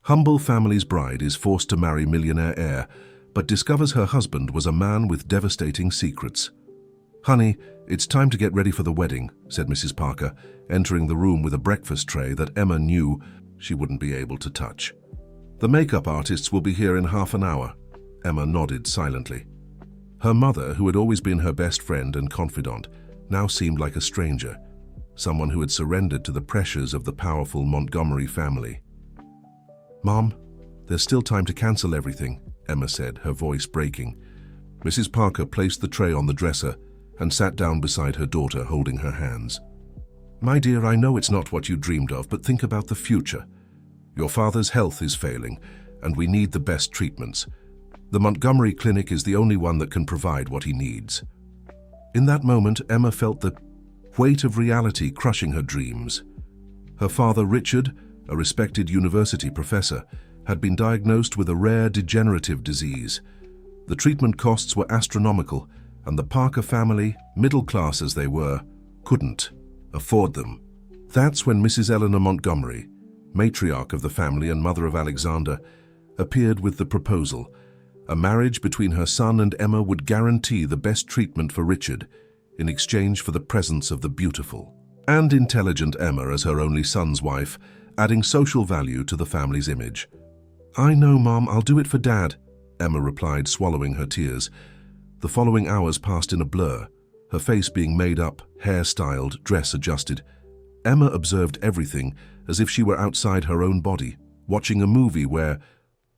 Humble family's bride is forced to marry millionaire heir, but discovers her husband was a man with devastating secrets. "Honey, it's time to get ready for the wedding," said Mrs. Parker, entering the room with a breakfast tray that Emma knew she wouldn't be able to touch. "The makeup artists will be here in half an hour." Emma nodded silently. Her mother, who had always been her best friend and confidant, now seemed like a stranger, someone who had surrendered to the pressures of the powerful Montgomery family. "Mom, there's still time to cancel everything," Emma said, her voice breaking. Mrs. Parker placed the tray on the dresser and sat down beside her daughter, holding her hands. "My dear, I know it's not what you dreamed of, but think about the future. Your father's health is failing, and we need the best treatments. The Montgomery Clinic is the only one that can provide what he needs." In that moment, Emma felt the weight of reality crushing her dreams. Her father, Richard, a respected university professor, had been diagnosed with a rare degenerative disease. The treatment costs were astronomical, and the Parker family, middle class as they were, couldn't afford them. That's when Mrs. Eleanor Montgomery, matriarch of the family and mother of Alexander, appeared with the proposal. A marriage between her son and Emma would guarantee the best treatment for Richard in exchange for the presence of the beautiful and intelligent Emma as her only son's wife, adding social value to the family's image. "I know, Mom, I'll do it for Dad," Emma replied, swallowing her tears. The following hours passed in a blur, her face being made up, hair styled, dress adjusted. Emma observed everything as if she were outside her own body, watching a movie where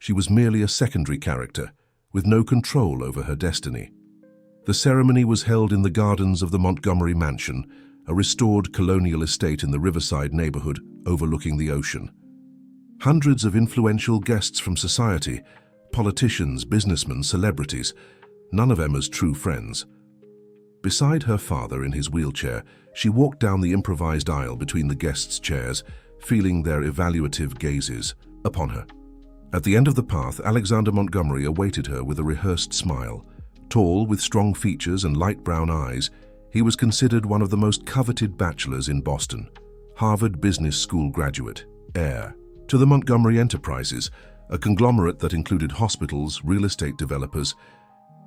she was merely a secondary character, with no control over her destiny. The ceremony was held in the gardens of the Montgomery Mansion, a restored colonial estate in the Riverside neighborhood overlooking the ocean. Hundreds of influential guests from society, politicians, businessmen, celebrities, none of Emma's true friends. Beside her father in his wheelchair, she walked down the improvised aisle between the guests' chairs, feeling their evaluative gazes upon her. At the end of the path, Alexander Montgomery awaited her with a rehearsed smile. Tall, with strong features and light brown eyes, he was considered one of the most coveted bachelors in Boston. Harvard Business School graduate, heir to the Montgomery Enterprises, a conglomerate that included hospitals, real estate developers,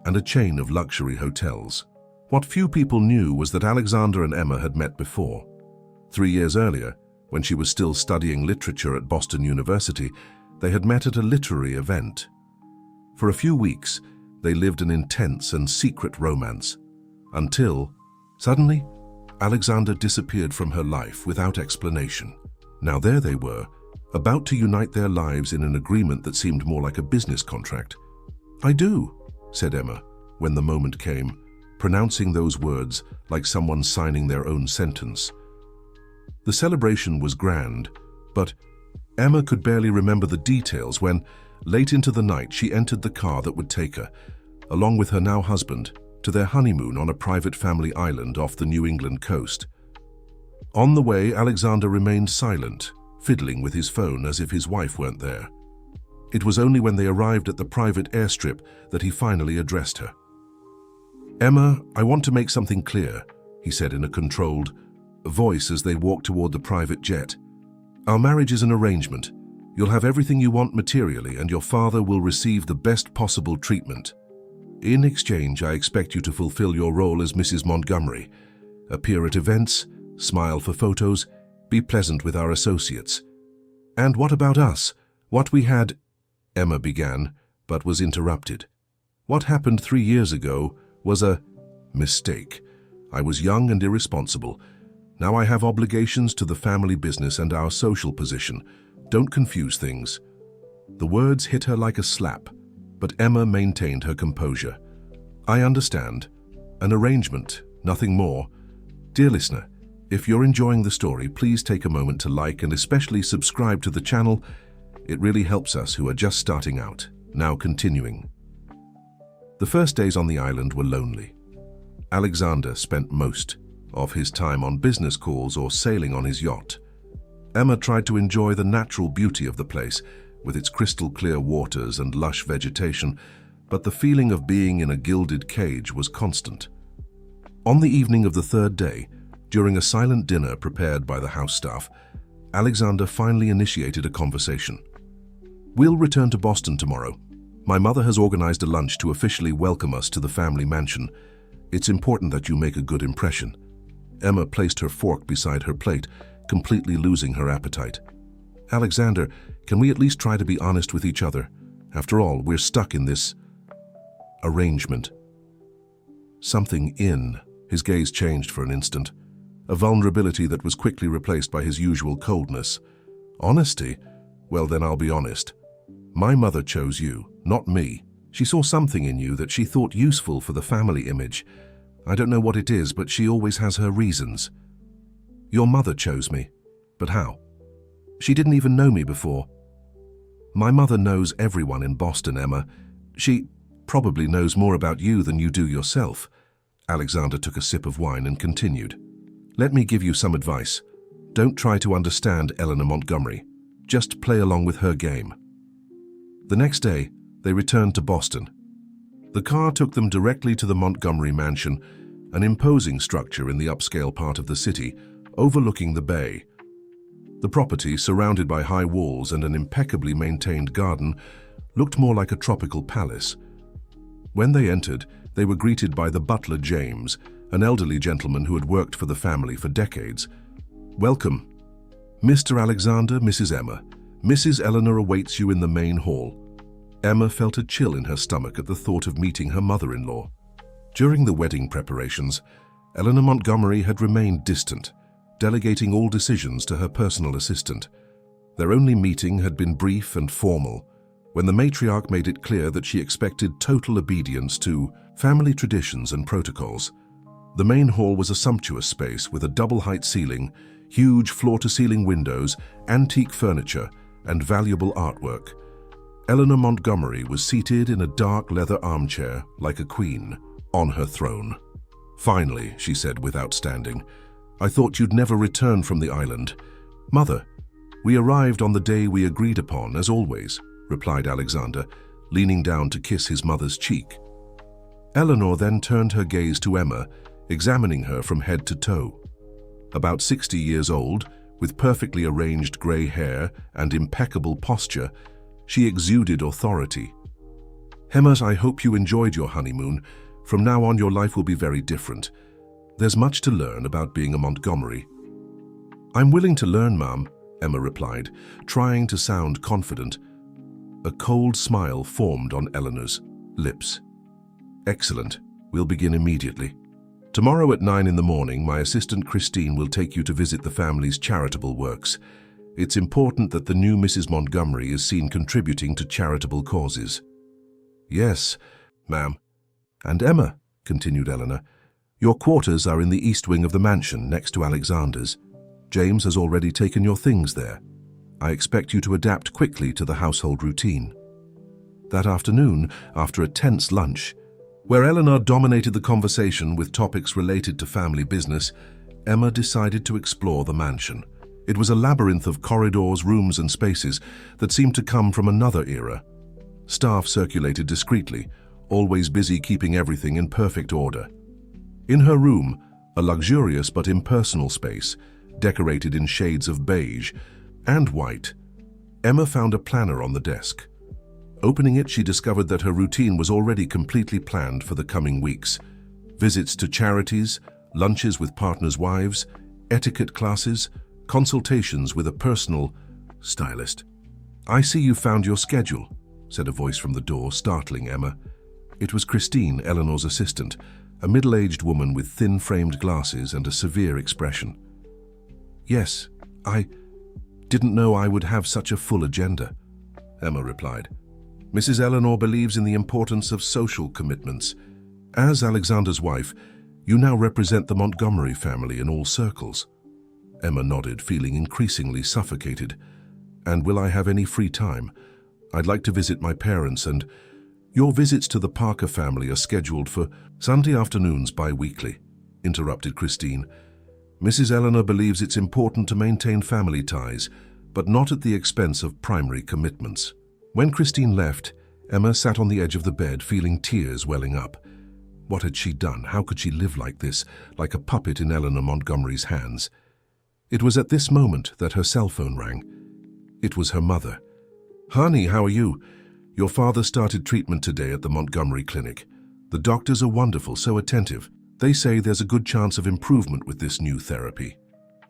and a chain of luxury hotels. What few people knew was that Alexander and Emma had met before. 3 years earlier, when she was still studying literature at Boston University, they had met at a literary event. For a few weeks, they lived an intense and secret romance, until, suddenly, Alexander disappeared from her life without explanation. Now there they were, about to unite their lives in an agreement that seemed more like a business contract. "I do," said Emma, when the moment came, pronouncing those words like someone signing their own sentence. The celebration was grand, but Emma could barely remember the details when, late into the night, she entered the car that would take her, along with her now husband, to their honeymoon on a private family island off the New England coast. On the way, Alexander remained silent, fiddling with his phone as if his wife weren't there. It was only when they arrived at the private airstrip that he finally addressed her. "Emma, I want to make something clear," he said in a controlled voice as they walked toward the private jet. "Our marriage is an arrangement. You'll have everything you want materially, and your father will receive the best possible treatment. In exchange, I expect you to fulfill your role as Mrs. Montgomery, appear at events, smile for photos, be pleasant with our associates. And what about us? What we had—" Emma began, but was interrupted. "What happened 3 years ago was a mistake. I was young and irresponsible. Now I have obligations to the family business and our social position. Don't confuse things." The words hit her like a slap, but Emma maintained her composure. "I understand. An arrangement, nothing more. Dear listener, if you're enjoying the story, please take a moment to like and especially subscribe to the channel. It really helps us who are just starting out. Now continuing. The first days on the island were lonely. Alexander spent most of his time on business calls or sailing on his yacht. Emma tried to enjoy the natural beauty of the place, with its crystal-clear waters and lush vegetation, but the feeling of being in a gilded cage was constant. On the evening of the third day, during a silent dinner prepared by the house staff, Alexander finally initiated a conversation. We'll return to Boston tomorrow. My mother has organized a lunch to officially welcome us to the family mansion. It's important that you make a good impression. Emma placed her fork beside her plate, completely losing her appetite. Alexander, can we at least try to be honest with each other? After all, we're stuck in this arrangement. His gaze changed for an instant, a vulnerability that was quickly replaced by his usual coldness. Honesty? Well, then I'll be honest. My mother chose you, not me. She saw something in you that she thought useful for the family image. I don't know what it is, but she always has her reasons. Your mother chose me. But how? She didn't even know me before. My mother knows everyone in Boston, Emma. She probably knows more about you than you do yourself. Alexander took a sip of wine and continued. Let me give you some advice. Don't try to understand Eleanor Montgomery. Just play along with her game. The next day, they returned to Boston. The car took them directly to the Montgomery Mansion, an imposing structure in the upscale part of the city, overlooking the bay. The property, surrounded by high walls and an impeccably maintained garden, looked more like a tropical palace. When they entered, they were greeted by the butler James, an elderly gentleman who had worked for the family for decades. Welcome. Mr. Alexander, Mrs. Emma. Mrs. Eleanor awaits you in the main hall. Emma felt a chill in her stomach at the thought of meeting her mother-in-law. During the wedding preparations, Eleanor Montgomery had remained distant, delegating all decisions to her personal assistant. Their only meeting had been brief and formal, when the matriarch made it clear that she expected total obedience to family traditions and protocols. The main hall was a sumptuous space with a double-height ceiling, huge floor-to-ceiling windows, antique furniture, and valuable artwork. Eleanor Montgomery was seated in a dark leather armchair like a queen on her throne. Finally, she said without standing, I thought you'd never return from the island. Mother, we arrived on the day we agreed upon, as always, replied Alexander, leaning down to kiss his mother's cheek. Eleanor then turned her gaze to Emma, examining her from head to toe. About 60 years old, with perfectly arranged grey hair and impeccable posture, she exuded authority. Emma, I hope you enjoyed your honeymoon. From now on, your life will be very different. There's much to learn about being a Montgomery. I'm willing to learn, Mum, Emma replied, trying to sound confident. A cold smile formed on Eleanor's lips. Excellent. We'll begin immediately. Tomorrow at 9 in the morning, my assistant Christine will take you to visit the family's charitable works. It's important that the new Mrs. Montgomery is seen contributing to charitable causes. Yes, ma'am. And Emma, continued Eleanor, your quarters are in the east wing of the mansion next to Alexander's. James has already taken your things there. I expect you to adapt quickly to the household routine. That afternoon, after a tense lunch, where Eleanor dominated the conversation with topics related to family business, Emma decided to explore the mansion. It was a labyrinth of corridors, rooms, and spaces that seemed to come from another era. Staff circulated discreetly, always busy keeping everything in perfect order. In her room, a luxurious but impersonal space, decorated in shades of beige and white, Emma found a planner on the desk. Opening it, she discovered that her routine was already completely planned for the coming weeks. Visits to charities, lunches with partners' wives, etiquette classes, consultations with a personal stylist. I see you found your schedule, said a voice from the door, startling Emma. It was Christine, Eleanor's assistant, a middle-aged woman with thin-framed glasses and a severe expression. Yes, I didn't know I would have such a full agenda, Emma replied. Mrs. Eleanor believes in the importance of social commitments. As Alexander's wife, you now represent the Montgomery family in all circles. Emma nodded, feeling increasingly suffocated. And will I have any free time? I'd like to visit my parents, and your visits to the Parker family are scheduled for Sunday afternoons bi-weekly, interrupted Christine. Mrs. Eleanor believes it's important to maintain family ties, but not at the expense of primary commitments. When Christine left, Emma sat on the edge of the bed, feeling tears welling up. What had she done? How could she live like this, like a puppet in Eleanor Montgomery's hands? It was at this moment that her cell phone rang. It was her mother. Honey, how are you? Your father started treatment today at the Montgomery Clinic. The doctors are wonderful, so attentive. They say there's a good chance of improvement with this new therapy.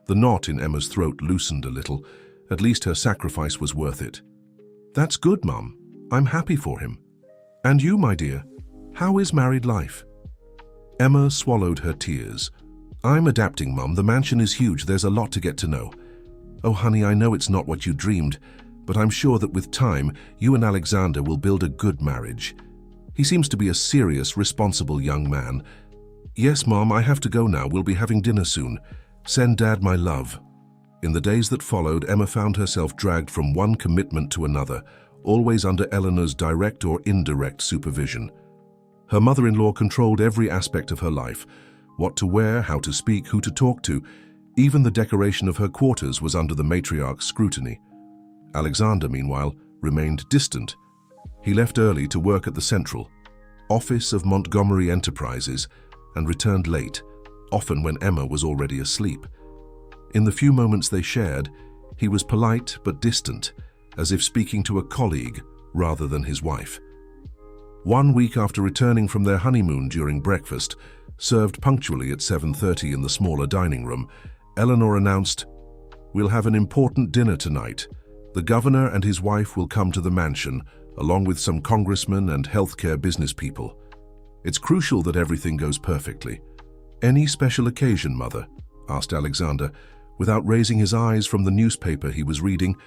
The knot in Emma's throat loosened a little. At least her sacrifice was worth it. That's good, Mum. I'm happy for him. And you, my dear, how is married life? Emma swallowed her tears. I'm adapting, Mum. The mansion is huge. There's a lot to get to know. Oh, honey, I know it's not what you dreamed, but I'm sure that with time, you and Alexander will build a good marriage. He seems to be a serious, responsible young man. Yes, Mom, I have to go now. We'll be having dinner soon. Send Dad my love. In the days that followed, Emma found herself dragged from one commitment to another, always under Eleanor's direct or indirect supervision. Her mother-in-law controlled every aspect of her life: what to wear, how to speak, who to talk to. Even the decoration of her quarters was under the matriarch's scrutiny. Alexander, meanwhile, remained distant. He left early to work at the central office of Montgomery Enterprises and returned late, often when Emma was already asleep. In the few moments they shared, he was polite but distant, as if speaking to a colleague rather than his wife. 1 week after returning from their honeymoon during breakfast, served punctually at 7:30 in the smaller dining room, Eleanor announced, "We'll have an important dinner tonight. The governor and his wife will come to the mansion, along with some congressmen and healthcare business people. It's crucial that everything goes perfectly." "Any special occasion, Mother?" asked Alexander, without raising his eyes from the newspaper he was reading.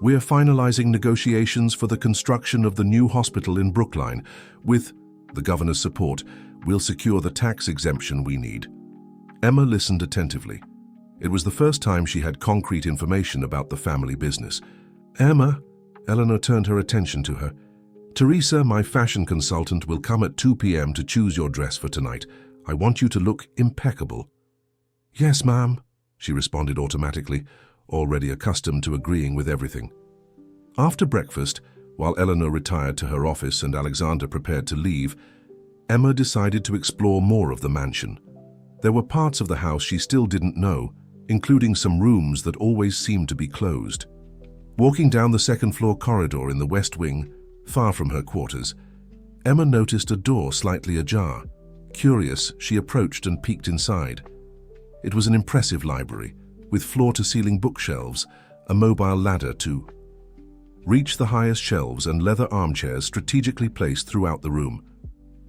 "We're finalizing negotiations for the construction of the new hospital in Brookline. With the governor's support, we'll secure the tax exemption we need." Emma listened attentively. It was the first time she had concrete information about the family business. "Emma," Eleanor turned her attention to her. "Teresa, my fashion consultant, will come at 2 p.m. to choose your dress for tonight. I want you to look impeccable." "Yes, ma'am," she responded automatically, already accustomed to agreeing with everything. After breakfast, while Eleanor retired to her office and Alexander prepared to leave, Emma decided to explore more of the mansion. There were parts of the house she still didn't know, including some rooms that always seemed to be closed. Walking down the second-floor corridor in the west wing, far from her quarters, Emma noticed a door slightly ajar. Curious, she approached and peeked inside. It was an impressive library, with floor-to-ceiling bookshelves, a mobile ladder to reach the highest shelves, and leather armchairs strategically placed throughout the room.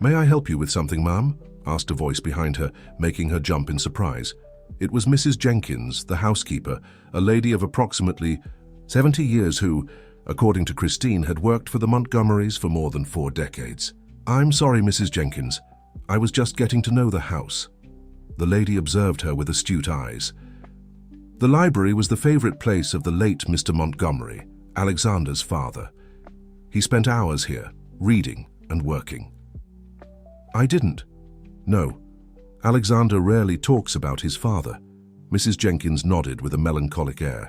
"May I help you with something, ma'am?" asked a voice behind her, making her jump in surprise. It was Mrs. Jenkins, the housekeeper, a lady of approximately 70 years who, according to Christine, had worked for the Montgomerys for more than 4 decades. "I'm sorry, Mrs. Jenkins. I was just getting to know the house." The lady observed her with astute eyes. The library was the favorite place of the late Mr. Montgomery, Alexander's father. He spent hours here, reading and working. "I didn't. No. Alexander rarely talks about his father." Mrs. Jenkins nodded with a melancholic air.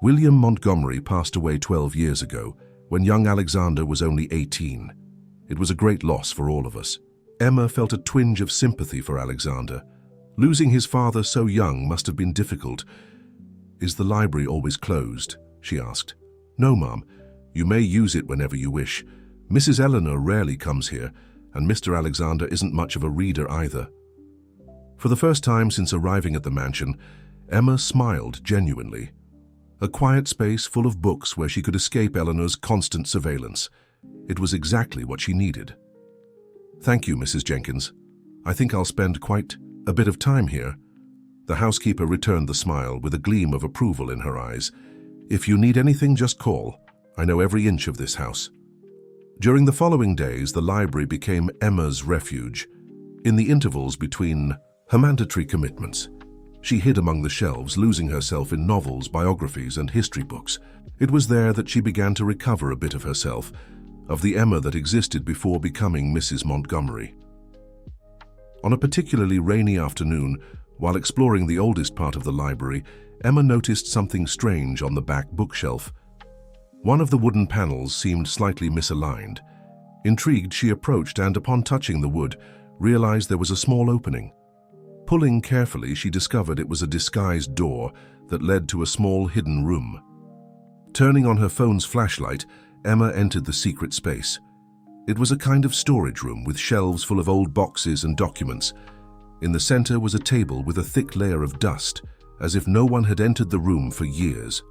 "William Montgomery passed away 12 years ago, when young Alexander was only 18. It was a great loss for all of us." Emma felt a twinge of sympathy for Alexander. Losing his father so young must have been difficult. "Is the library always closed?" she asked. "No, Ma'am. You may use it whenever you wish. Mrs. Eleanor rarely comes here, and Mr. Alexander isn't much of a reader either." For the first time since arriving at the mansion, Emma smiled genuinely. A quiet space full of books where she could escape Eleanor's constant surveillance. It was exactly what she needed. "Thank you, Mrs. Jenkins. I think I'll spend quite a bit of time here." The housekeeper returned the smile with a gleam of approval in her eyes. "If you need anything, just call. I know every inch of this house." During the following days, the library became Emma's refuge. In the intervals between her mandatory commitments, she hid among the shelves, losing herself in novels, biographies, and history books. It was there that she began to recover a bit of herself, of the Emma that existed before becoming Mrs. Montgomery. On a particularly rainy afternoon, while exploring the oldest part of the library, Emma noticed something strange on the back bookshelf. One of the wooden panels seemed slightly misaligned. Intrigued, she approached and, upon touching the wood, realized there was a small opening. Pulling carefully, she discovered it was a disguised door that led to a small hidden room. Turning on her phone's flashlight, Emma entered the secret space. It was a kind of storage room with shelves full of old boxes and documents. In the center was a table with a thick layer of dust, as if no one had entered the room for years.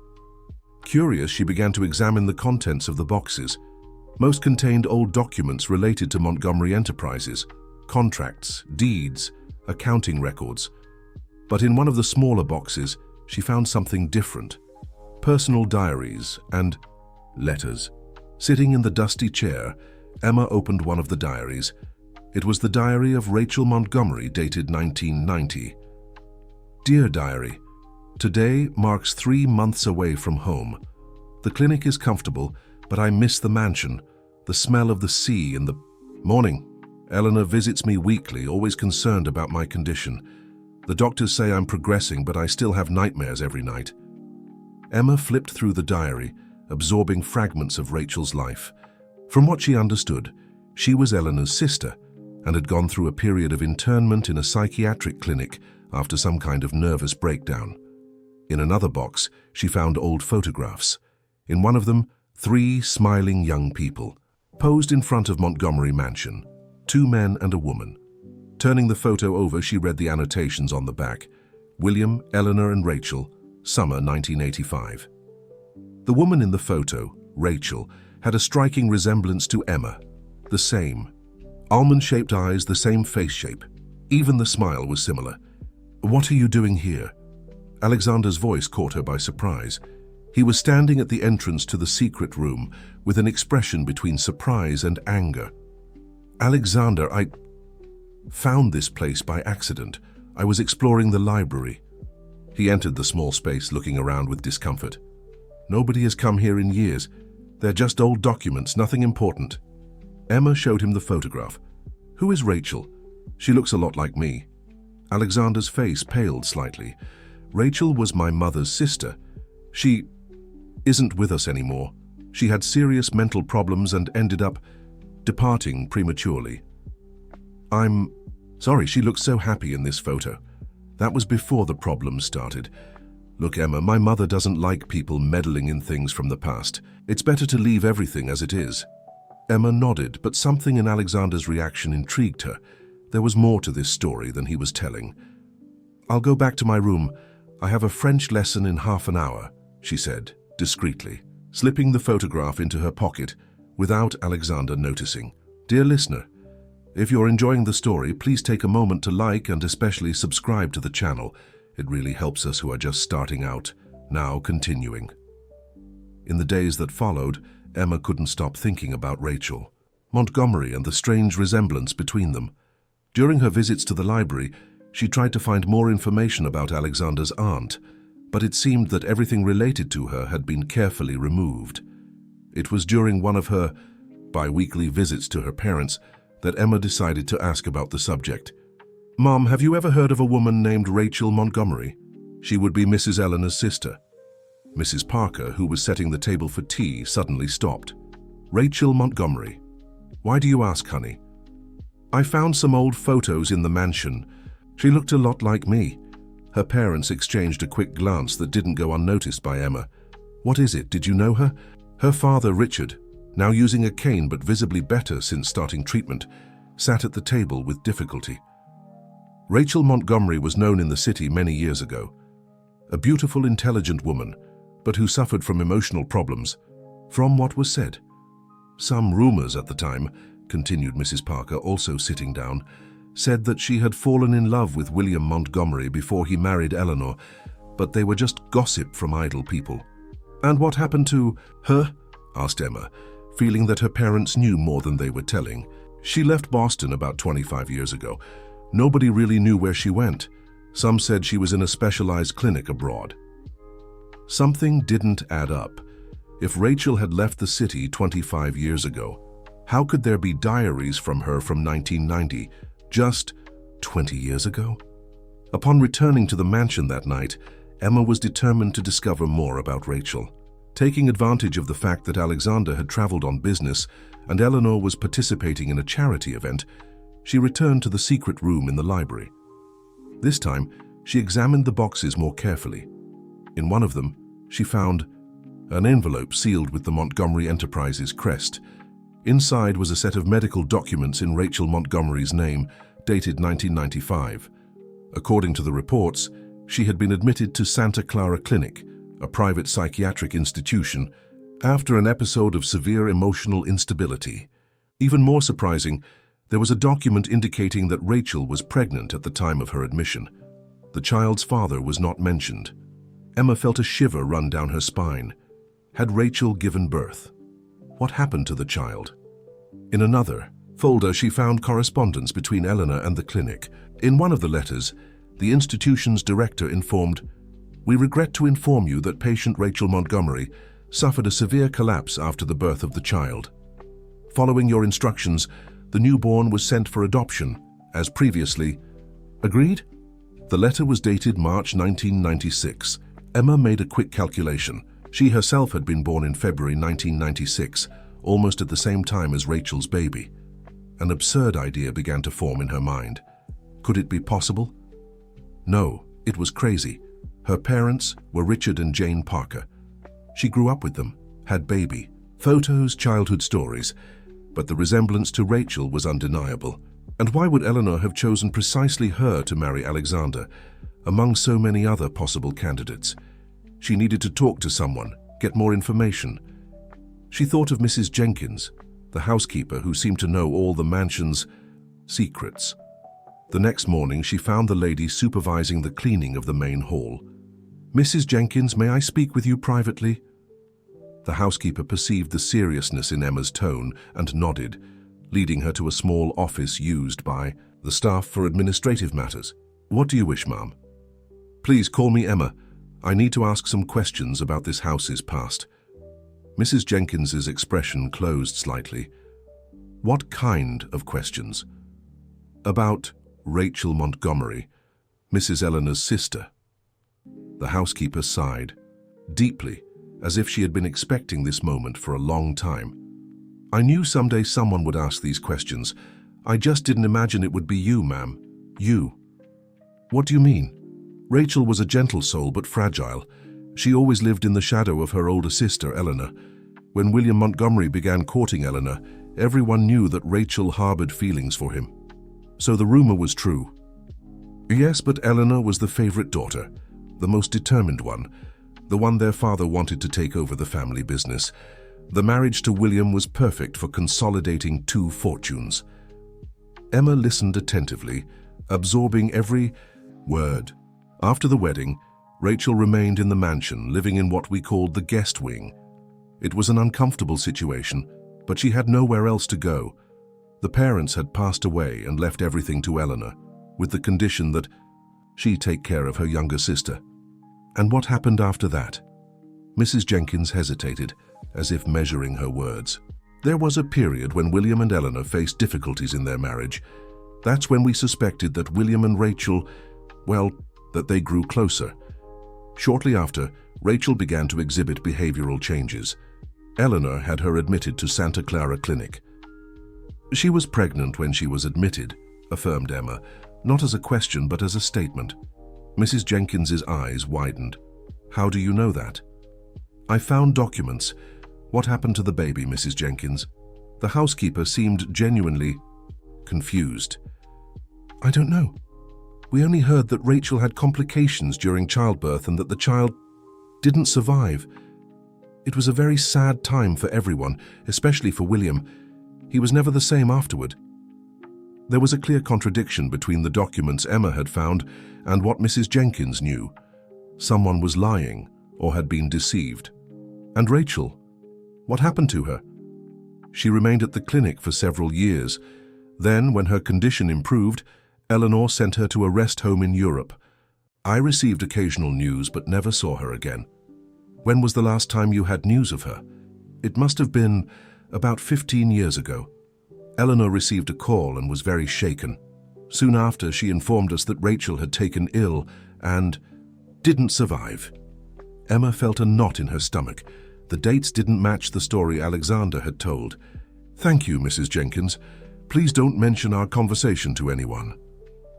Curious, she began to examine the contents of the boxes. Most contained old documents related to Montgomery Enterprises, contracts, deeds, accounting records. But in one of the smaller boxes, she found something different. Personal diaries and letters. Sitting in the dusty chair, Emma opened one of the diaries. It was the diary of Rachel Montgomery, dated 1990. Dear Diary, today marks 3 months away from home. The clinic is comfortable, but I miss the mansion, the smell of the sea in the morning. Eleanor visits me weekly, always concerned about my condition. The doctors say I'm progressing, but I still have nightmares every night. Emma flipped through the diary, absorbing fragments of Rachel's life. From what she understood, she was Eleanor's sister and had gone through a period of internment in a psychiatric clinic after some kind of nervous breakdown. In another box, she found old photographs. In one of them, 3 smiling young people, posed in front of Montgomery Mansion, 2 men and a woman. Turning the photo over, she read the annotations on the back. William, Eleanor and Rachel, summer 1985. The woman in the photo, Rachel, had a striking resemblance to Emma. The same. Almond-shaped eyes, the same face shape. Even the smile was similar. What are you doing here? Alexander's voice caught her by surprise. He was standing at the entrance to the secret room with an expression between surprise and anger. Alexander, I found this place by accident. I was exploring the library. He entered the small space, looking around with discomfort. Nobody has come here in years. They're just old documents, nothing important. Emma showed him the photograph. Who is Rachel? She looks a lot like me. Alexander's face paled slightly. Rachel was my mother's sister. She isn't with us anymore. She had serious mental problems and ended up departing prematurely. I'm sorry, she looks so happy in this photo. That was before the problems started. Look, Emma, my mother doesn't like people meddling in things from the past. It's better to leave everything as it is. Emma nodded, but something in Alexander's reaction intrigued her. There was more to this story than he was telling. I'll go back to my room. I have a French lesson in half an hour, she said, discreetly, slipping the photograph into her pocket without Alexander noticing. Dear listener, if you're enjoying the story, please take a moment to like and especially subscribe to the channel. It really helps us who are just starting out. Now continuing. In the days that followed, Emma couldn't stop thinking about Rachel, Montgomery, and the strange resemblance between them. During her visits to the library, she tried to find more information about Alexander's aunt, but it seemed that everything related to her had been carefully removed. It was during one of her bi-weekly visits to her parents that Emma decided to ask about the subject. Mom, have you ever heard of a woman named Rachel Montgomery? She would be Mrs. Eleanor's sister. Mrs. Parker, who was setting the table for tea, suddenly stopped. Rachel Montgomery. Why do you ask, honey? I found some old photos in the mansion. She looked a lot like me. Her parents exchanged a quick glance that didn't go unnoticed by Emma. What is it? Did you know her? Her father, Richard, now using a cane but visibly better since starting treatment, sat at the table with difficulty. Rachel Montgomery was known in the city many years ago. A beautiful, intelligent woman, but who suffered from emotional problems, from what was said. Some rumors at the time, continued Mrs. Parker, also sitting down, said that she had fallen in love with William Montgomery before he married Eleanor, but they were just gossip from idle people. And what happened to her? Asked Emma, feeling that her parents knew more than they were telling. She left Boston about 25 years ago. Nobody really knew where she went. Some said she was in a specialized clinic abroad. Something didn't add up. If Rachel had left the city 25 years ago, how could there be diaries from her from 1990, just 20 years ago? Upon returning to the mansion that night, Emma was determined to discover more about Rachel. Taking advantage of the fact that Alexander had traveled on business and Eleanor was participating in a charity event, she returned to the secret room in the library. This time, she examined the boxes more carefully. In one of them, she found an envelope sealed with the Montgomery Enterprises crest. Inside was a set of medical documents in Rachel Montgomery's name, dated 1995. According to the reports, she had been admitted to Santa Clara Clinic, a private psychiatric institution, after an episode of severe emotional instability. Even more surprising, there was a document indicating that Rachel was pregnant at the time of her admission. The child's father was not mentioned. Emma felt a shiver run down her spine. Had Rachel given birth? What happened to the child? In another folder, she found correspondence between Eleanor and the clinic. In one of the letters, the institution's director informed, "We regret to inform you that patient Rachel Montgomery suffered a severe collapse after the birth of the child. Following your instructions, the newborn was sent for adoption, as previously agreed." The letter was dated March 1996. Emma made a quick calculation. She herself had been born in February 1996, almost at the same time as Rachel's baby. An absurd idea began to form in her mind. Could it be possible? No, it was crazy. Her parents were Richard and Jane Parker. She grew up with them, had baby, photos, childhood stories, but the resemblance to Rachel was undeniable. And why would Eleanor have chosen precisely her to marry Alexander, among so many other possible candidates? She needed to talk to someone, get more information. She thought of Mrs. Jenkins, the housekeeper who seemed to know all the mansion's secrets. The next morning, she found the lady supervising the cleaning of the main hall. "Mrs. Jenkins, may I speak with you privately?" The housekeeper perceived the seriousness in Emma's tone and nodded, leading her to a small office used by the staff for administrative matters. "What do you wish, ma'am?" "Please call me Emma. I need to ask some questions about this house's past." Mrs. Jenkins's expression closed slightly. "What kind of questions?" "About Rachel Montgomery, Mrs. Eleanor's sister." The housekeeper sighed, deeply, as if she had been expecting this moment for a long time. "I knew someday someone would ask these questions. I just didn't imagine it would be you, ma'am. You." "What do you mean?" "Rachel was a gentle soul but fragile. She always lived in the shadow of her older sister, Eleanor. When William Montgomery began courting Eleanor, everyone knew that Rachel harbored feelings for him. So the rumor was true." "Yes, but Eleanor was the favorite daughter, the most determined one, the one their father wanted to take over the family business. The marriage to William was perfect for consolidating two fortunes." Emma listened attentively, absorbing every word. After the wedding, Rachel remained in the mansion, living in what we called the guest wing. It was an uncomfortable situation, but she had nowhere else to go. The parents had passed away and left everything to Eleanor, with the condition that she take care of her younger sister. And what happened after that? Mrs. Jenkins hesitated, as if measuring her words. "There was a period when William and Eleanor faced difficulties in their marriage. That's when we suspected that William and Rachel, well, that they grew closer. Shortly after, Rachel began to exhibit behavioral changes. Eleanor had her admitted to Santa Clara Clinic." "She was pregnant when she was admitted," affirmed Emma, not as a question but as a statement. Mrs. Jenkins's eyes widened. "How do you know that?" "I found documents. What happened to the baby, Mrs. Jenkins?" The housekeeper seemed genuinely confused. "I don't know. We only heard that Rachel had complications during childbirth and that the child didn't survive. It was a very sad time for everyone, especially for William. He was never the same afterward." There was a clear contradiction between the documents Emma had found and what Mrs. Jenkins knew. Someone was lying or had been deceived. And Rachel? What happened to her? She remained at the clinic for several years. Then, when her condition improved, Eleanor sent her to a rest home in Europe. I received occasional news but never saw her again. When was the last time you had news of her? It must have been about 15 years ago. Eleanor received a call and was very shaken. Soon after, she informed us that Rachel had taken ill and didn't survive. Emma felt a knot in her stomach. The dates didn't match the story Alexander had told. "Thank you, Mrs. Jenkins. Please don't mention our conversation to anyone."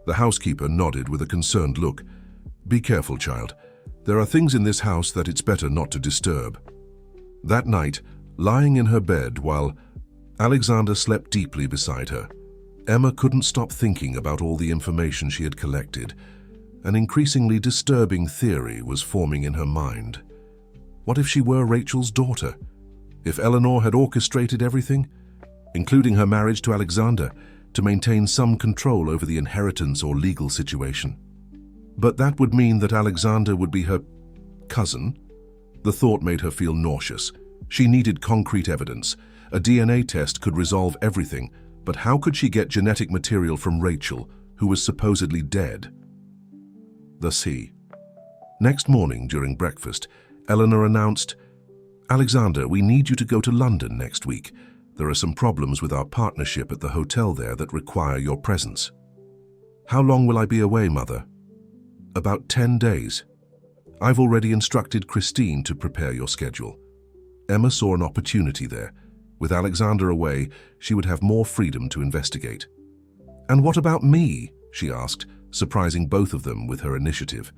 The housekeeper nodded with a concerned look. "Be careful, child. There are things in this house that it's better not to disturb." That night, lying in her bed while Alexander slept deeply beside her, Emma couldn't stop thinking about all the information she had collected. An increasingly disturbing theory was forming in her mind. What if she were Rachel's daughter? If Eleanor had orchestrated everything, including her marriage to Alexander, to maintain some control over the inheritance or legal situation? But that would mean that Alexander would be her cousin. The thought made her feel nauseous. She needed concrete evidence. A DNA test could resolve everything, but how could she get genetic material from Rachel, who was supposedly dead? The sea. Next morning during breakfast, Eleanor announced, "Alexander, we need you to go to London next week. There are some problems with our partnership at the hotel there that require your presence." "How long will I be away, Mother?" "About 10 days. I've already instructed Christine to prepare your schedule." Emma saw an opportunity there. With Alexander away, she would have more freedom to investigate. "And what about me?" she asked, surprising both of them with her initiative.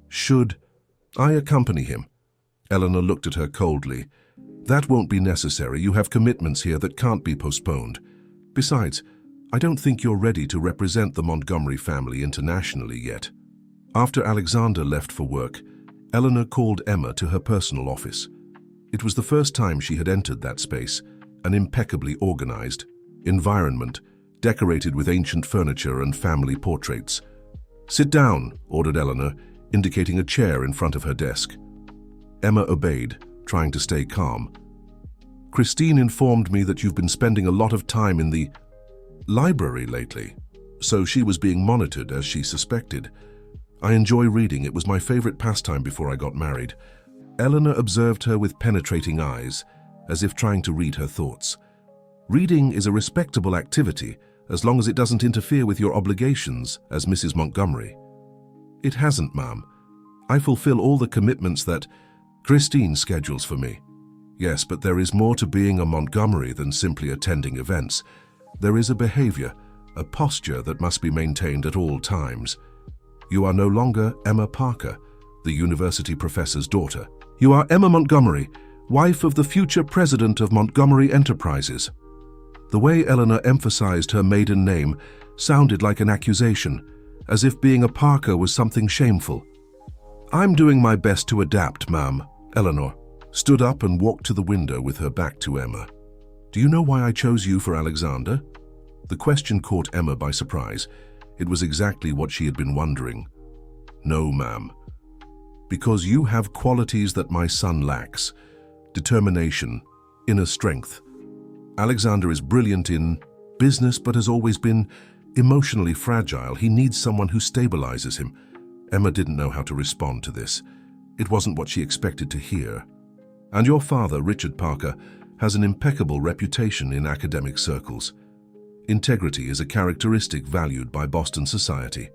"Should I accompany him?" Eleanor looked at her coldly. "That won't be necessary. You have commitments here that can't be postponed. Besides, I don't think you're ready to represent the Montgomery family internationally yet." After Alexander left for work, Eleanor called Emma to her personal office. It was the first time she had entered that space, an impeccably organized environment, decorated with ancient furniture and family portraits. "Sit down," ordered Eleanor, indicating a chair in front of her desk. Emma obeyed, trying to stay calm. "Christine informed me that you've been spending a lot of time in the library lately, so she was being monitored as she suspected. I enjoy reading. It was my favorite pastime before I got married." Eleanor observed her with penetrating eyes, as if trying to read her thoughts. "Reading is a respectable activity, as long as it doesn't interfere with your obligations as Mrs. Montgomery." "It hasn't, ma'am. I fulfill all the commitments that Christine schedules for me." "Yes, but there is more to being a Montgomery than simply attending events. There is a behavior, a posture that must be maintained at all times. You are no longer Emma Parker, the university professor's daughter. You are Emma Montgomery, wife of the future president of Montgomery Enterprises." The way Eleanor emphasized her maiden name sounded like an accusation, as if being a Parker was something shameful. "I'm doing my best to adapt, ma'am." Eleanor stood up and walked to the window with her back to Emma. "Do you know why I chose you for Alexander?" The question caught Emma by surprise. It was exactly what she had been wondering. "No, ma'am. Because you have qualities that my son lacks. Determination, inner strength. Alexander is brilliant in business, but has always been emotionally fragile. He needs someone who stabilizes him." Emma didn't know how to respond to this. It wasn't what she expected to hear. "And your father, Richard Parker, has an impeccable reputation in academic circles. Integrity is a characteristic valued by Boston society.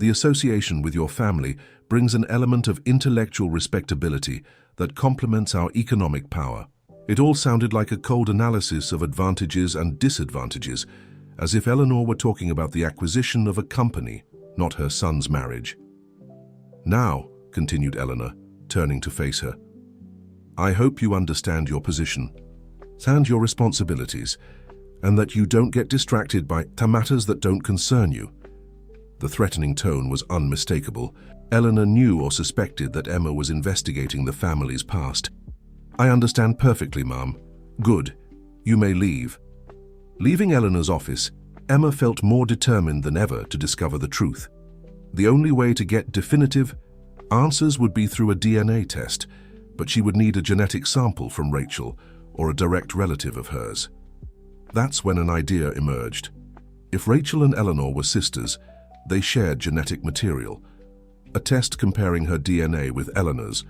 The association with your family brings an element of intellectual respectability that complements our economic power." It all sounded like a cold analysis of advantages and disadvantages, as if Eleanor were talking about the acquisition of a company, not her son's marriage. "Now," continued Eleanor, turning to face her, "I hope you understand your position and your responsibilities, and that you don't get distracted by matters that don't concern you." The threatening tone was unmistakable. Eleanor knew or suspected that Emma was investigating the family's past. "I understand perfectly, Ma'am." "Good. You may leave." Leaving Eleanor's office, Emma felt more determined than ever to discover the truth. The only way to get definitive answers would be through a DNA test, but she would need a genetic sample from Rachel or a direct relative of hers. That's when an idea emerged. If Rachel and Eleanor were sisters, they shared genetic material. A test comparing her DNA with Eleanor's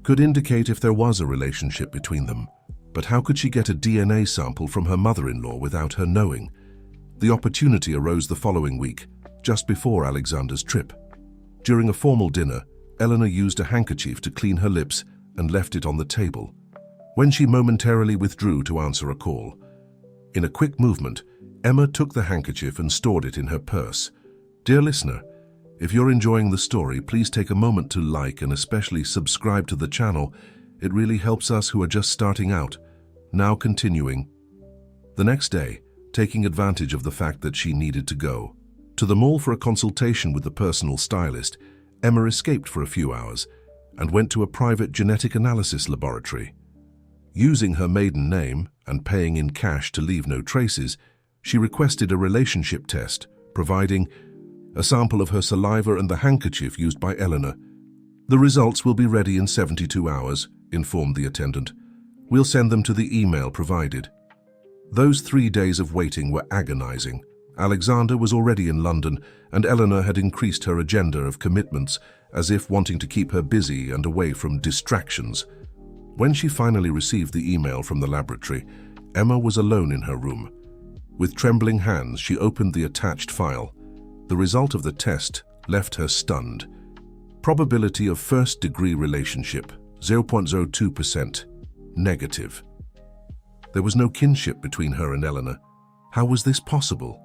could indicate if there was a relationship between them. But how could she get a DNA sample from her mother-in-law without her knowing? The opportunity arose the following week, just before Alexander's trip. During a formal dinner, Eleanor used a handkerchief to clean her lips and left it on the table. When she momentarily withdrew to answer a call, in a quick movement, Emma took the handkerchief and stored it in her purse. Dear listener, if you're enjoying the story, please take a moment to like and especially subscribe to the channel. It really helps us who are just starting out. Now continuing. The next day, taking advantage of the fact that she needed to go to the mall for a consultation with the personal stylist, Emma escaped for a few hours and went to a private genetic analysis laboratory. Using her maiden name and paying in cash to leave no traces, she requested a relationship test, providing a sample of her saliva and the handkerchief used by Eleanor. "The results will be ready in 72 hours, informed the attendant. "We'll send them to the email provided." Those 3 days of waiting were agonizing. Alexander was already in London, and Eleanor had increased her agenda of commitments, as if wanting to keep her busy and away from distractions. When she finally received the email from the laboratory, Emma was alone in her room. With trembling hands, she opened the attached file. The result of the test left her stunned. Probability of first-degree relationship, 0.02%. Negative. There was no kinship between her and Eleanor. How was this possible?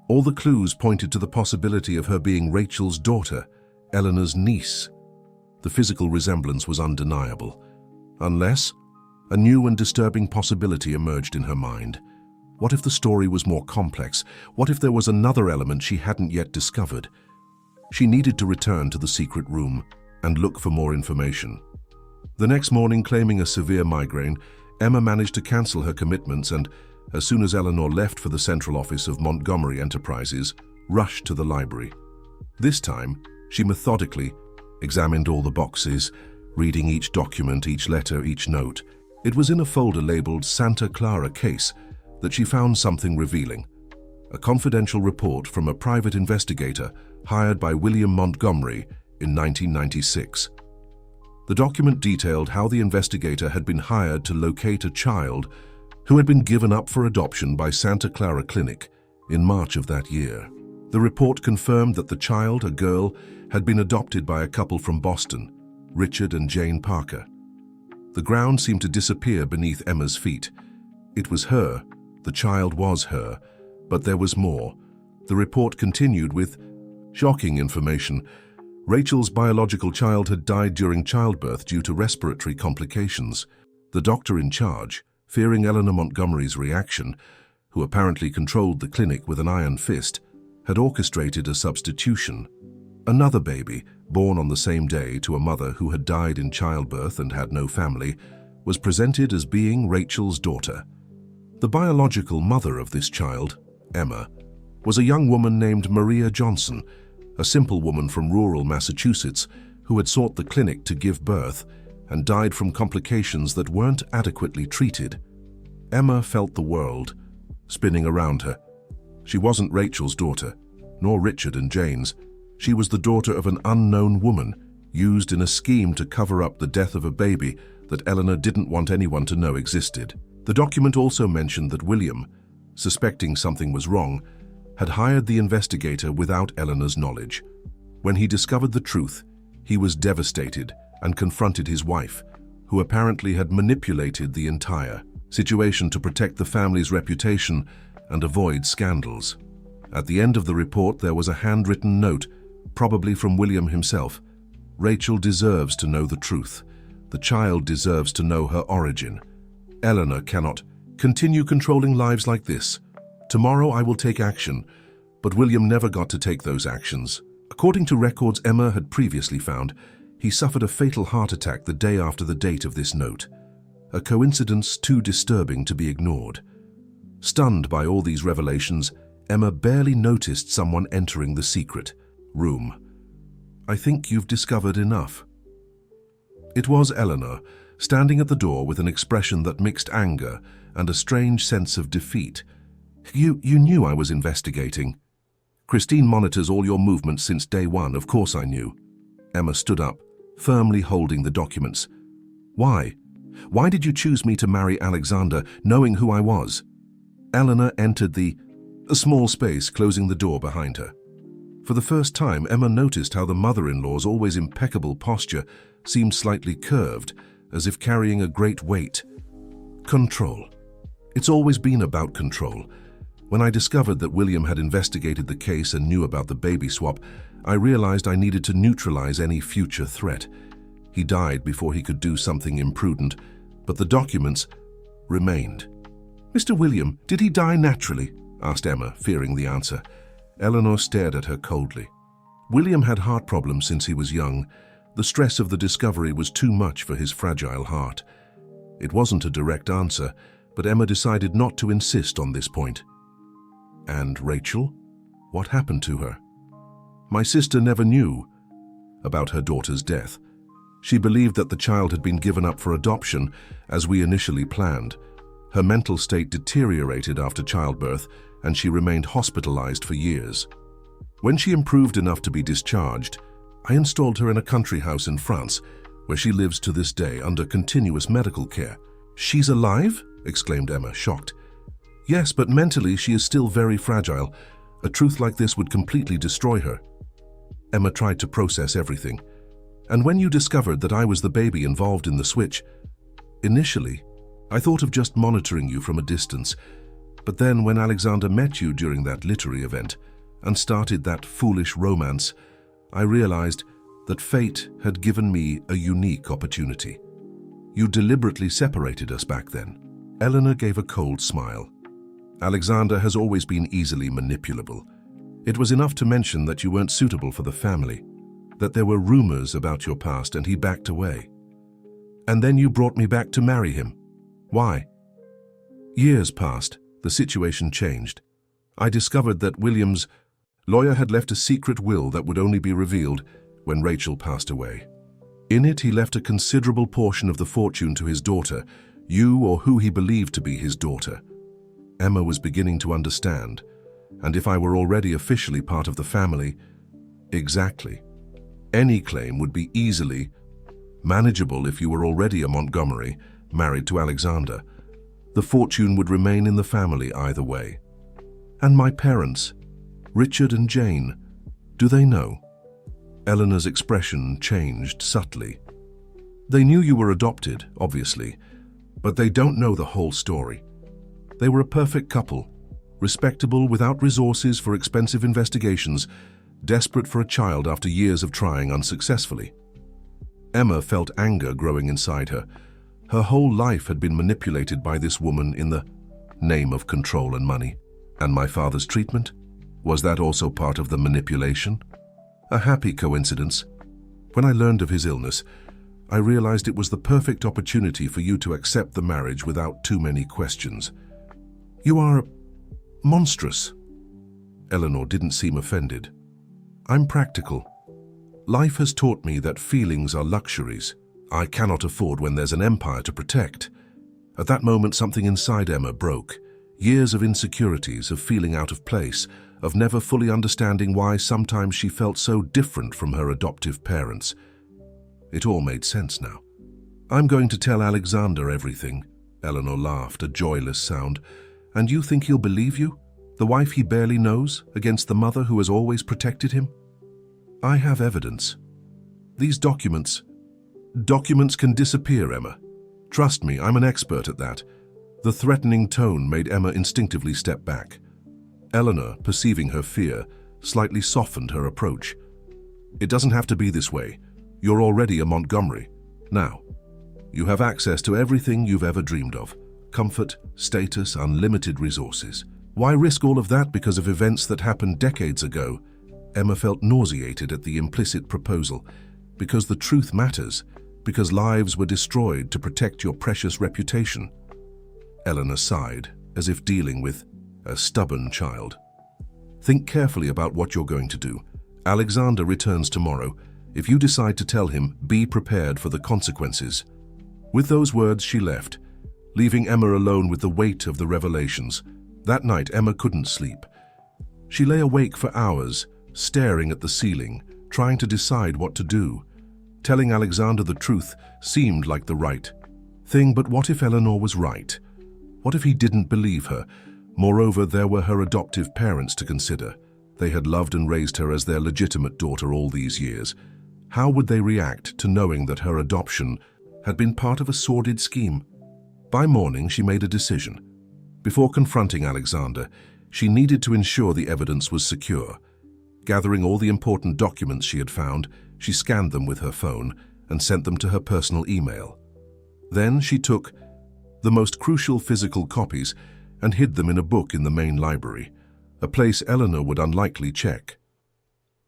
All the clues pointed to the possibility of her being Rachel's daughter, Eleanor's niece. The physical resemblance was undeniable. Unless, a new and disturbing possibility emerged in her mind. What if the story was more complex? What if there was another element she hadn't yet discovered? She needed to return to the secret room and look for more information. The next morning, claiming a severe migraine, Emma managed to cancel her commitments and, as soon as Eleanor left for the central office of Montgomery Enterprises, rushed to the library. This time, she methodically examined all the boxes, reading each document, each letter, each note. It was in a folder labeled Santa Clara Case that she found something revealing. A confidential report from a private investigator hired by William Montgomery in 1996. The document detailed how the investigator had been hired to locate a child who had been given up for adoption by Santa Clara Clinic in March of that year. The report confirmed that the child, a girl, had been adopted by a couple from Boston, Richard and Jane Parker. The ground seemed to disappear beneath Emma's feet. It was her, the child was her, but there was more. The report continued with shocking information. Rachel's biological child had died during childbirth due to respiratory complications. The doctor in charge, fearing Eleanor Montgomery's reaction, who apparently controlled the clinic with an iron fist, had orchestrated a substitution. Another baby, born on the same day to a mother who had died in childbirth and had no family, was presented as being Rachel's daughter. The biological mother of this child, Emma, was a young woman named Maria Johnson, a simple woman from rural Massachusetts who had sought the clinic to give birth and died from complications that weren't adequately treated. Emma felt the world spinning around her. She wasn't Rachel's daughter, nor Richard and Jane's. She was the daughter of an unknown woman, used in a scheme to cover up the death of a baby that Eleanor didn't want anyone to know existed. The document also mentioned that William, suspecting something was wrong, had hired the investigator without Eleanor's knowledge. When he discovered the truth, he was devastated and confronted his wife, who apparently had manipulated the entire situation to protect the family's reputation and avoid scandals. At the end of the report, there was a handwritten note, probably from William himself. "Rachel deserves to know the truth. The child deserves to know her origin. Eleanor cannot continue controlling lives like this. Tomorrow I will take action." But William never got to take those actions. According to records Emma had previously found, he suffered a fatal heart attack the day after the date of this note. A coincidence too disturbing to be ignored. Stunned by all these revelations, Emma barely noticed someone entering the secret room. "I think you've discovered enough." It was Eleanor, standing at the door with an expression that mixed anger and a strange sense of defeat. You knew I was investigating." "Christine monitors all your movements since day one, of course I knew." Emma stood up, firmly holding the documents. "Why? Why did you choose me to marry Alexander, knowing who I was?" Eleanor entered a small space, closing the door behind her. For the first time, Emma noticed how the mother-in-law's always impeccable posture seemed slightly curved, as if carrying a great weight. Control. It's always been about control. When I discovered that William had investigated the case and knew about the baby swap, I realized I needed to neutralize any future threat. He died before he could do something imprudent, but the documents remained. "Mr. William, did he die naturally?" asked Emma, fearing the answer. Eleanor stared at her coldly. "William had heart problems since he was young. The stress of the discovery was too much for his fragile heart." It wasn't a direct answer, but Emma decided not to insist on this point. "And Rachel? What happened to her?" "My sister never knew about her daughter's death. She believed that the child had been given up for adoption, as we initially planned. Her mental state deteriorated after childbirth, and she remained hospitalized for years. When she improved enough to be discharged, I installed her in a country house in France, where she lives to this day under continuous medical care." "She's alive?" exclaimed Emma, shocked. "Yes, but mentally she is still very fragile. A truth like this would completely destroy her." Emma tried to process everything. "And when you discovered that I was the baby involved in the switch, initially, I thought of just monitoring you from a distance. But then when Alexander met you during that literary event and started that foolish romance, I realized that fate had given me a unique opportunity. You deliberately separated us back then." Eleanor gave a cold smile. "Alexander has always been easily manipulable. It was enough to mention that you weren't suitable for the family, that there were rumors about your past, and he backed away. And then you brought me back to marry him. Why?" "Years passed. The situation changed. I discovered that William's lawyer had left a secret will that would only be revealed when Rachel passed away. In it, he left a considerable portion of the fortune to his daughter, you or who he believed to be his daughter." Emma was beginning to understand. "And if I were already officially part of the family—" "Exactly. Any claim would be easily manageable if you were already a Montgomery, married to Alexander. The fortune would remain in the family either way." "And my parents, Richard and Jane, do they know?" Eleanor's expression changed subtly. "They knew you were adopted, obviously, but they don't know the whole story. They were a perfect couple, respectable without resources for expensive investigations, desperate for a child after years of trying unsuccessfully." Emma felt anger growing inside her. Her whole life had been manipulated by this woman in the name of control and money. And my father's treatment? Was that also part of the manipulation? A happy coincidence. When I learned of his illness, I realized it was the perfect opportunity for you to accept the marriage without too many questions. You are monstrous. Eleanor didn't seem offended. I'm practical. Life has taught me that feelings are luxuries I cannot afford when there's an empire to protect. At that moment, something inside Emma broke. Years of insecurities, of feeling out of place, of never fully understanding why sometimes she felt so different from her adoptive parents. It all made sense now. I'm going to tell Alexander everything. Eleanor laughed, a joyless sound. And you think he'll believe you? The wife he barely knows, against the mother who has always protected him? I have evidence. These documents can disappear, Emma. Trust me, I'm an expert at that. The threatening tone made Emma instinctively step back. Eleanor, perceiving her fear, slightly softened her approach. It doesn't have to be this way. You're already a Montgomery. Now, you have access to everything you've ever dreamed of. Comfort, status, unlimited resources. Why risk all of that because of events that happened decades ago? Emma felt nauseated at the implicit proposal. Because the truth matters. Because lives were destroyed to protect your precious reputation. Eleanor sighed, as if dealing with a stubborn child. Think carefully about what you're going to do. Alexander returns tomorrow. If you decide to tell him, be prepared for the consequences. With those words, she left, leaving Emma alone with the weight of the revelations. That night, Emma couldn't sleep. She lay awake for hours, staring at the ceiling, trying to decide what to do. Telling Alexander the truth seemed like the right thing, but what if Eleanor was right? What if he didn't believe her? Moreover, there were her adoptive parents to consider. They had loved and raised her as their legitimate daughter all these years. How would they react to knowing that her adoption had been part of a sordid scheme? By morning, she made a decision. Before confronting Alexander, she needed to ensure the evidence was secure. Gathering all the important documents she had found, she scanned them with her phone and sent them to her personal email. Then she took the most crucial physical copies and hid them in a book in the main library, a place Eleanor would unlikely check.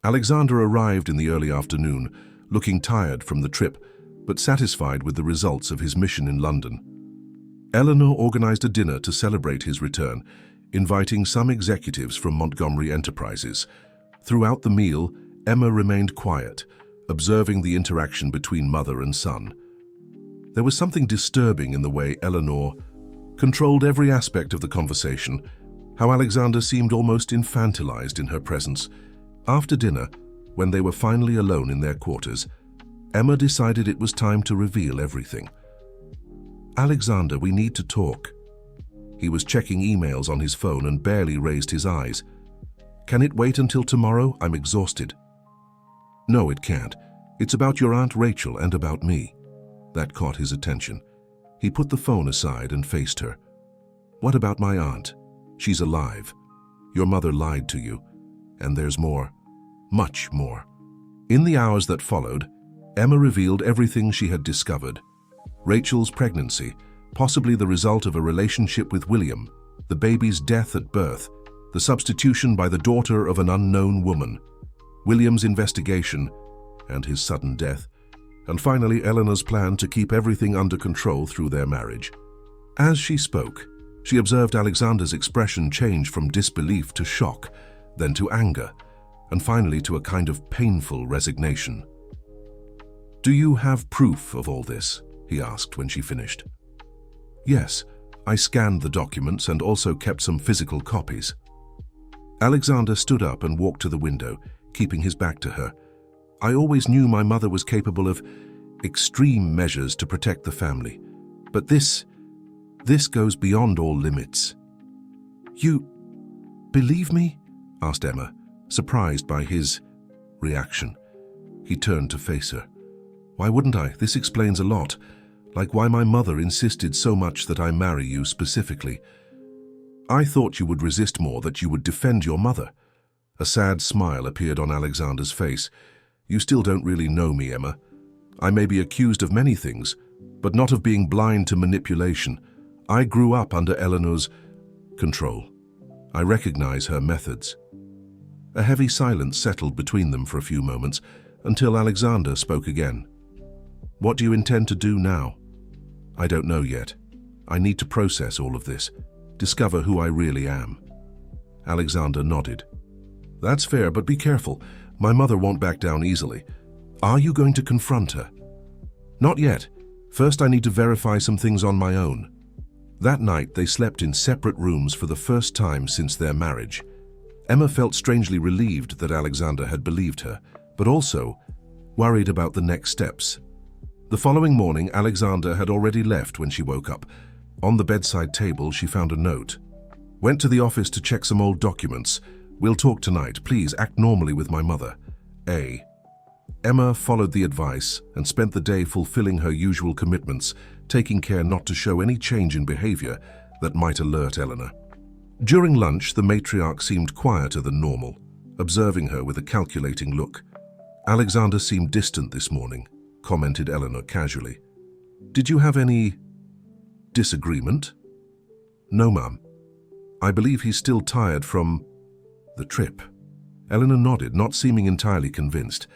Alexander arrived in the early afternoon, looking tired from the trip, but satisfied with the results of his mission in London. Eleanor organized a dinner to celebrate his return, inviting some executives from Montgomery Enterprises. Throughout the meal, Emma remained quiet, observing the interaction between mother and son. There was something disturbing in the way Eleanor controlled every aspect of the conversation, how Alexander seemed almost infantilized in her presence. After dinner, when they were finally alone in their quarters, Emma decided it was time to reveal everything. "Alexander, we need to talk." He was checking emails on his phone and barely raised his eyes. "Can it wait until tomorrow? I'm exhausted." "No, it can't. It's about your Aunt Rachel and about me." That caught his attention. He put the phone aside and faced her. "What about my aunt? She's alive. Your mother lied to you. And there's more. Much more." In the hours that followed, Emma revealed everything she had discovered. Rachel's pregnancy, possibly the result of a relationship with William, the baby's death at birth, the substitution by the daughter of an unknown woman, William's investigation, and his sudden death, and finally Eleanor's plan to keep everything under control through their marriage. As she spoke, she observed Alexander's expression change from disbelief to shock, then to anger, and finally to a kind of painful resignation. "Do you have proof of all this?" he asked when she finished. "Yes, I scanned the documents and also kept some physical copies." Alexander stood up and walked to the window, keeping his back to her. "I always knew my mother was capable of extreme measures to protect the family, but this goes beyond all limits." "You believe me?" asked Emma, surprised by his reaction. He turned to face her. "Why wouldn't I? This explains a lot, like why my mother insisted so much that I marry you specifically. I thought you would resist more, that you would defend your mother." A sad smile appeared on Alexander's face. "You still don't really know me, Emma. I may be accused of many things, but not of being blind to manipulation. I grew up under Eleanor's control. I recognize her methods." A heavy silence settled between them for a few moments, until Alexander spoke again. "What do you intend to do now?" "I don't know yet. I need to process all of this, discover who I really am." Alexander nodded. "That's fair, but be careful. My mother won't back down easily. Are you going to confront her?" "Not yet. First, I need to verify some things on my own." That night, they slept in separate rooms for the first time since their marriage. Emma felt strangely relieved that Alexander had believed her, but also worried about the next steps. The following morning, Alexander had already left when she woke up. On the bedside table, she found a note. "Went to the office to check some old documents. We'll talk tonight. Please act normally with my mother. A." Emma followed the advice and spent the day fulfilling her usual commitments, taking care not to show any change in behavior that might alert Eleanor. During lunch, the matriarch seemed quieter than normal, observing her with a calculating look. "Alexander seemed distant this morning," commented Eleanor casually. "Did you have any disagreement?" "No, Mum. I believe he's still tired from the trip." Eleanor nodded, not seeming entirely convinced.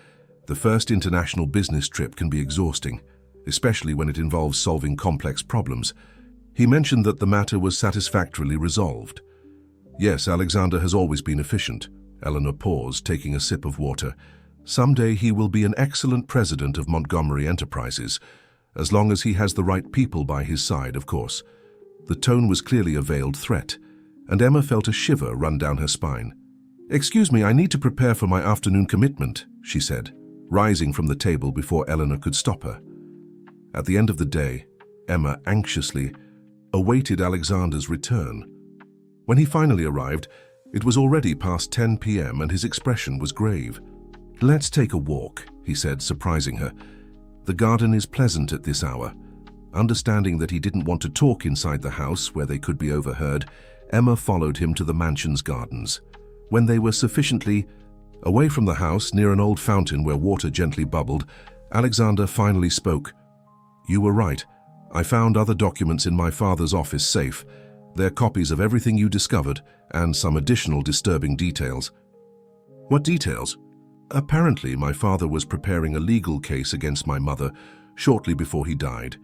The first international business trip can be exhausting, especially when it involves solving complex problems. He mentioned that the matter was satisfactorily resolved. "Yes, Alexander has always been efficient." Eleanor paused, taking a sip of water. "Someday he will be an excellent president of Montgomery Enterprises, as long as he has the right people by his side, of course." The tone was clearly a veiled threat, and Emma felt a shiver run down her spine. "Excuse me, I need to prepare for my afternoon commitment," she said, rising from the table before Eleanor could stop her. At the end of the day, Emma anxiously awaited Alexander's return. When he finally arrived, it was already past 10 p.m. and his expression was grave. "Let's take a walk," he said, surprising her. "The garden is pleasant at this hour." Understanding that he didn't want to talk inside the house where they could be overheard, Emma followed him to the mansion's gardens. When they were sufficiently away from the house, near an old fountain where water gently bubbled, Alexander finally spoke. "You were right. I found other documents in my father's office safe. They're copies of everything you discovered and some additional disturbing details." "What details?" "Apparently, my father was preparing a legal case against my mother shortly before he died.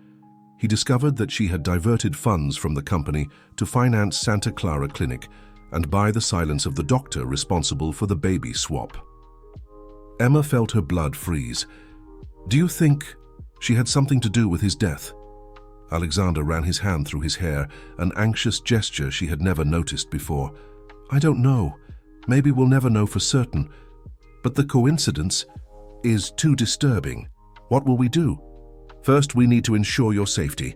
He discovered that she had diverted funds from the company to finance Santa Clara Clinic and buy the silence of the doctor responsible for the baby swap." Emma felt her blood freeze. "Do you think she had something to do with his death?" Alexander ran his hand through his hair, an anxious gesture she had never noticed before. "I don't know. Maybe we'll never know for certain. But the coincidence is too disturbing. What will we do?" "First, we need to ensure your safety.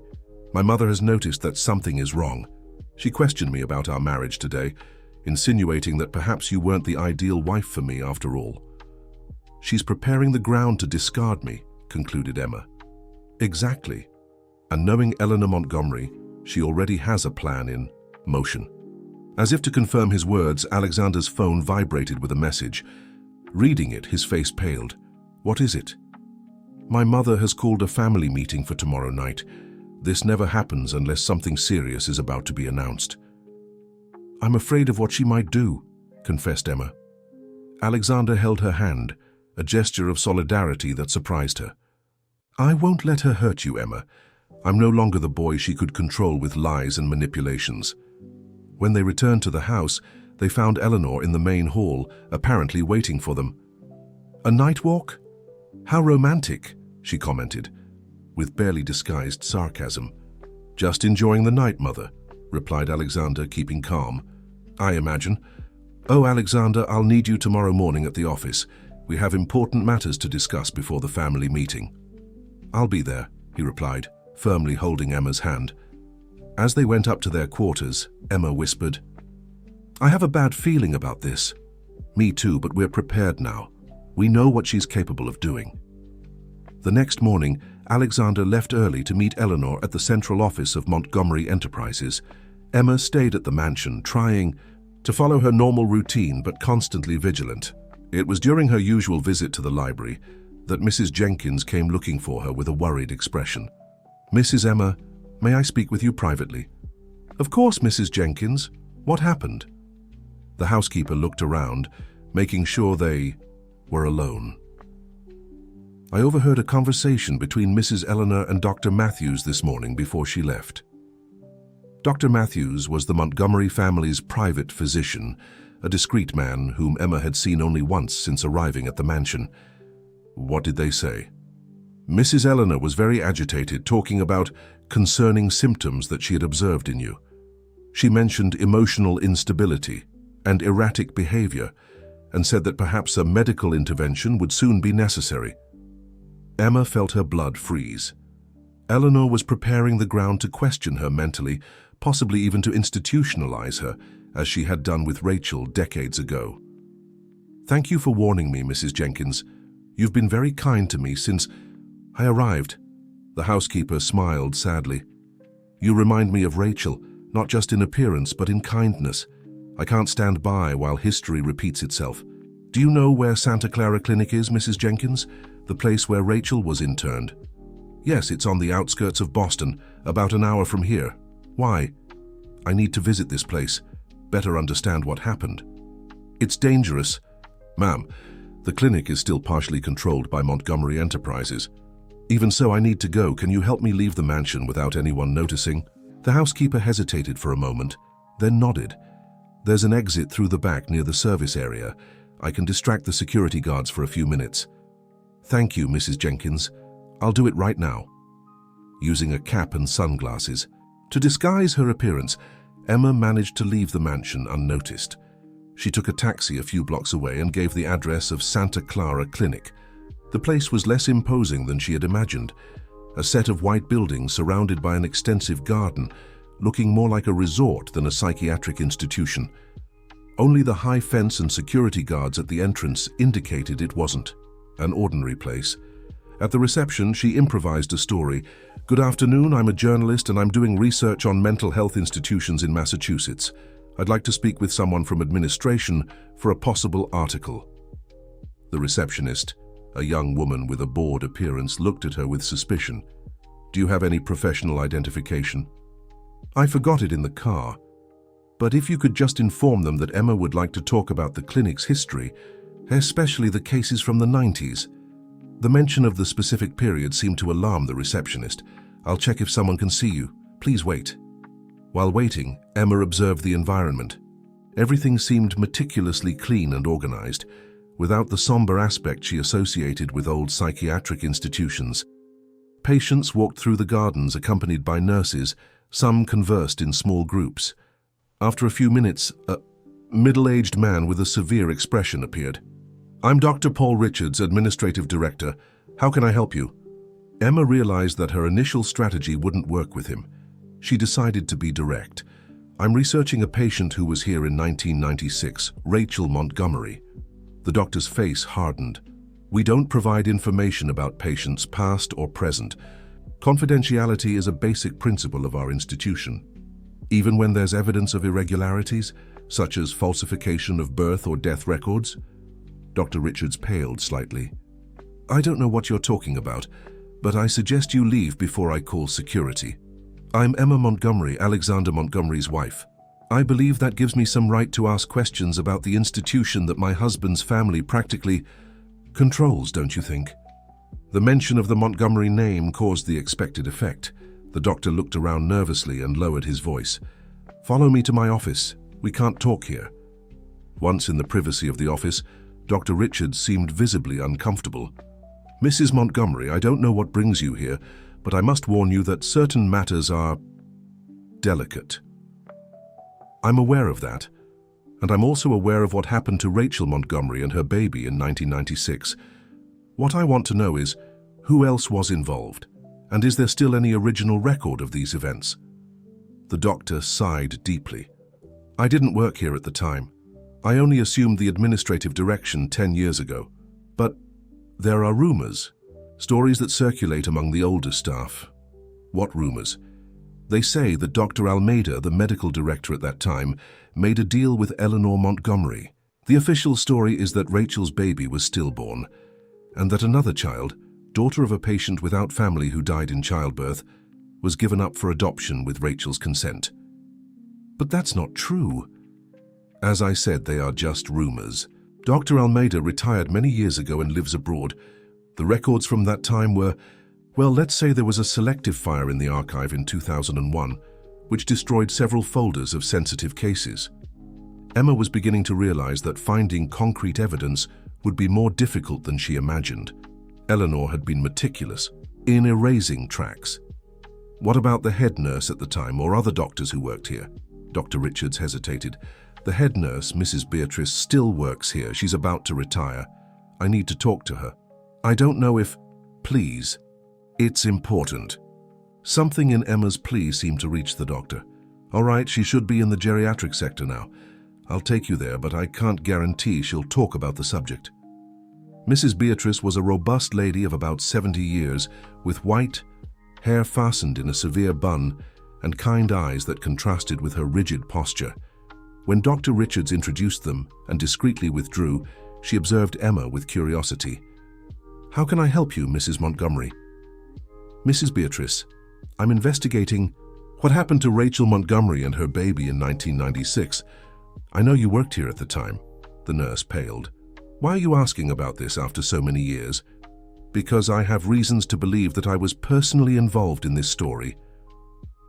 My mother has noticed that something is wrong. She questioned me about our marriage today, insinuating that perhaps you weren't the ideal wife for me after all. She's preparing the ground to discard me," concluded Emma. "Exactly. And knowing Eleanor Montgomery, she already has a plan in motion." As if to confirm his words, Alexander's phone vibrated with a message. Reading it, his face paled. "What is it?" "My mother has called a family meeting for tomorrow night. This never happens unless something serious is about to be announced." "I'm afraid of what she might do," confessed Emma. Alexander held her hand, a gesture of solidarity that surprised her. "I won't let her hurt you, Emma. I'm no longer the boy she could control with lies and manipulations." When they returned to the house, they found Eleanor in the main hall, apparently waiting for them. "A night walk? How romantic," she commented, with barely disguised sarcasm. "Just enjoying the night, Mother," replied Alexander, keeping calm. "I imagine. Oh, Alexander, I'll need you tomorrow morning at the office. We have important matters to discuss before the family meeting." "I'll be there," he replied, firmly holding Emma's hand. As they went up to their quarters, Emma whispered, "I have a bad feeling about this." "Me too, but we're prepared now. We know what she's capable of doing." The next morning, Alexander left early to meet Eleanor at the central office of Montgomery Enterprises. Emma stayed at the mansion, trying to follow her normal routine but constantly vigilant. It was during her usual visit to the library that Mrs. Jenkins came looking for her with a worried expression. "Mrs. Emma, may I speak with you privately?" "Of course, Mrs. Jenkins. What happened?" The housekeeper looked around, making sure they were alone. "I overheard a conversation between Mrs. Eleanor and Dr. Matthews this morning before she left." Dr. Matthews was the Montgomery family's private physician, a discreet man whom Emma had seen only once since arriving at the mansion. "What did they say?" "Mrs. Eleanor was very agitated, talking about concerning symptoms that she had observed in you. She mentioned emotional instability and erratic behavior, and said that perhaps a medical intervention would soon be necessary." Emma felt her blood freeze. Eleanor was preparing the ground to question her mentally, possibly even to institutionalize her, as she had done with Rachel decades ago. "Thank you for warning me, Mrs. Jenkins. You've been very kind to me since I arrived." The housekeeper smiled sadly. "You remind me of Rachel, not just in appearance but in kindness. I can't stand by while history repeats itself. Do you know where Santa Clara Clinic is, Mrs. Jenkins? The place where Rachel was interned?" "Yes, it's on the outskirts of Boston, about an hour from here." "Why?" "I need to visit this place, better understand what happened." "It's dangerous." "Ma'am, the clinic is still partially controlled by Montgomery Enterprises. Even so, I need to go. Can you help me leave the mansion without anyone noticing?" The housekeeper hesitated for a moment, then nodded. "There's an exit through the back near the service area. I can distract the security guards for a few minutes." "Thank you, Mrs. Jenkins. I'll do it right now." Using a cap and sunglasses to disguise her appearance, Emma managed to leave the mansion unnoticed. She took a taxi a few blocks away and gave the address of Santa Clara Clinic. The place was less imposing than she had imagined, a set of white buildings surrounded by an extensive garden, looking more like a resort than a psychiatric institution. Only the high fence and security guards at the entrance indicated it wasn't an ordinary place. At the reception, she improvised a story. "Good afternoon, I'm a journalist and I'm doing research on mental health institutions in Massachusetts. I'd like to speak with someone from administration for a possible article." The receptionist, A young woman with a bored appearance looked at her with suspicion. "Do you have any professional identification?" "I forgot it in the car. But if you could just inform them that Emma would like to talk about the clinic's history, especially the cases from the 90s. The mention of the specific period seemed to alarm the receptionist. I'll check if someone can see you. Please wait." While waiting, Emma observed the environment. Everything seemed meticulously clean and organized, without the somber aspect she associated with old psychiatric institutions. Patients walked through the gardens accompanied by nurses, some conversed in small groups. After a few minutes, a middle-aged man with a severe expression appeared. "I'm Dr. Paul Richards, Administrative Director. How can I help you?" Emma realized that her initial strategy wouldn't work with him. She decided to be direct. "I'm researching a patient who was here in 1996, Rachel Montgomery." The doctor's face hardened. "We don't provide information about patients, past or present. Confidentiality is a basic principle of our institution. Even when there's evidence of irregularities, such as falsification of birth or death records." Dr. Richards paled slightly. "I don't know what you're talking about, but I suggest you leave before I call security. I'm Emma Montgomery, Alexander Montgomery's wife. I believe that gives me some right to ask questions about the institution that my husband's family practically controls, don't you think?" The mention of the Montgomery name caused the expected effect. The doctor looked around nervously and lowered his voice. "Follow me to my office. We can't talk here." Once in the privacy of the office, Dr. Richards seemed visibly uncomfortable. "Mrs. Montgomery, I don't know what brings you here, but I must warn you that certain matters are delicate." "I'm aware of that, and I'm also aware of what happened to Rachel Montgomery and her baby in 1996. What I want to know is, who else was involved, and is there still any original record of these events?" The doctor sighed deeply. "I didn't work here at the time. I only assumed the administrative direction 10 years ago. But there are rumors, stories that circulate among the older staff." "What rumors?" "They say that Dr. Almeida, the medical director at that time, made a deal with Eleanor Montgomery. The official story is that Rachel's baby was stillborn, and that another child, daughter of a patient without family who died in childbirth, was given up for adoption with Rachel's consent." "But that's not true." "As I said, they are just rumors. Dr. Almeida retired many years ago and lives abroad. The records from that time were, well, let's say there was a selective fire in the archive in 2001, which destroyed several folders of sensitive cases." Emma was beginning to realize that finding concrete evidence would be more difficult than she imagined. Eleanor had been meticulous in erasing tracks. "What about the head nurse at the time or other doctors who worked here?" Dr. Richards hesitated. "The head nurse, Mrs. Beatrice, still works here. She's about to retire. I need to talk to her. I don't know if—" "Please, it's important." Something in Emma's plea seemed to reach the doctor. "All right, she should be in the geriatric sector now. I'll take you there, but I can't guarantee she'll talk about the subject." Mrs. Beatrice was a robust lady of about 70 years, with white hair fastened in a severe bun and kind eyes that contrasted with her rigid posture. When Dr. Richards introduced them and discreetly withdrew, she observed Emma with curiosity. "How can I help you, Mrs. Montgomery?" "Mrs. Beatrice, I'm investigating what happened to Rachel Montgomery and her baby in 1996. I know you worked here at the time." The nurse paled. "Why are you asking about this after so many years?" "Because I have reasons to believe that I was personally involved in this story."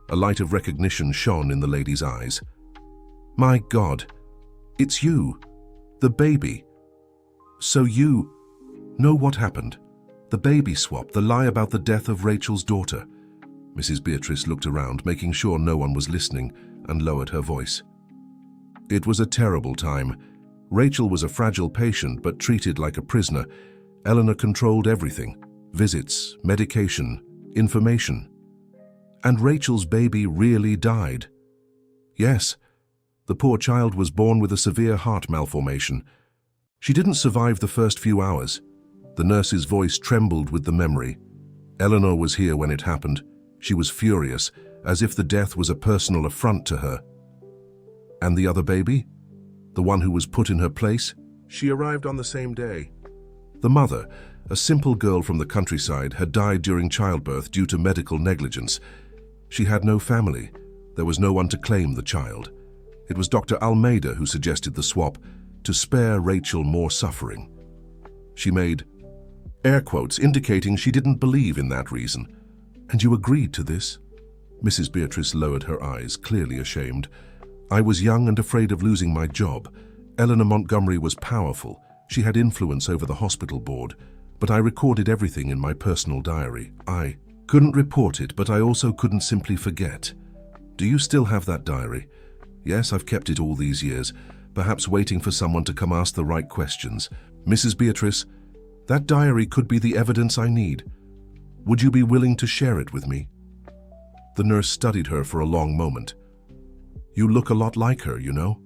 A light of recognition shone in the lady's eyes. "My God, it's you, the baby. So you know what happened? The baby swap, the lie about the death of Rachel's daughter." Mrs. Beatrice looked around, making sure no one was listening, and lowered her voice. "It was a terrible time. Rachel was a fragile patient, but treated like a prisoner. Eleanor controlled everything: visits, medication, information. And Rachel's baby really died." "Yes. The poor child was born with a severe heart malformation. She didn't survive the first few hours." The nurse's voice trembled with the memory. "Eleanor was here when it happened. She was furious, as if the death was a personal affront to her." "And the other baby? The one who was put in her place?" "She arrived on the same day." "The mother, a simple girl from the countryside, had died during childbirth due to medical negligence. She had no family. There was no one to claim the child. It was Dr. Almeida who suggested the swap to spare Rachel more suffering. She made air quotes indicating she didn't believe in that reason. And you agreed to this? Mrs. Beatrice lowered her eyes, clearly ashamed. I was young and afraid of losing my job. Eleanor Montgomery was powerful. She had influence over the hospital board, but I recorded everything in my personal diary. I couldn't report it, but I also couldn't simply forget. Do you still have that diary? Yes, I've kept it all these years, perhaps waiting for someone to come ask the right questions. Mrs. Beatrice, that diary could be the evidence I need. Would you be willing to share it with me? The nurse studied her for a long moment. You look a lot like her, you know?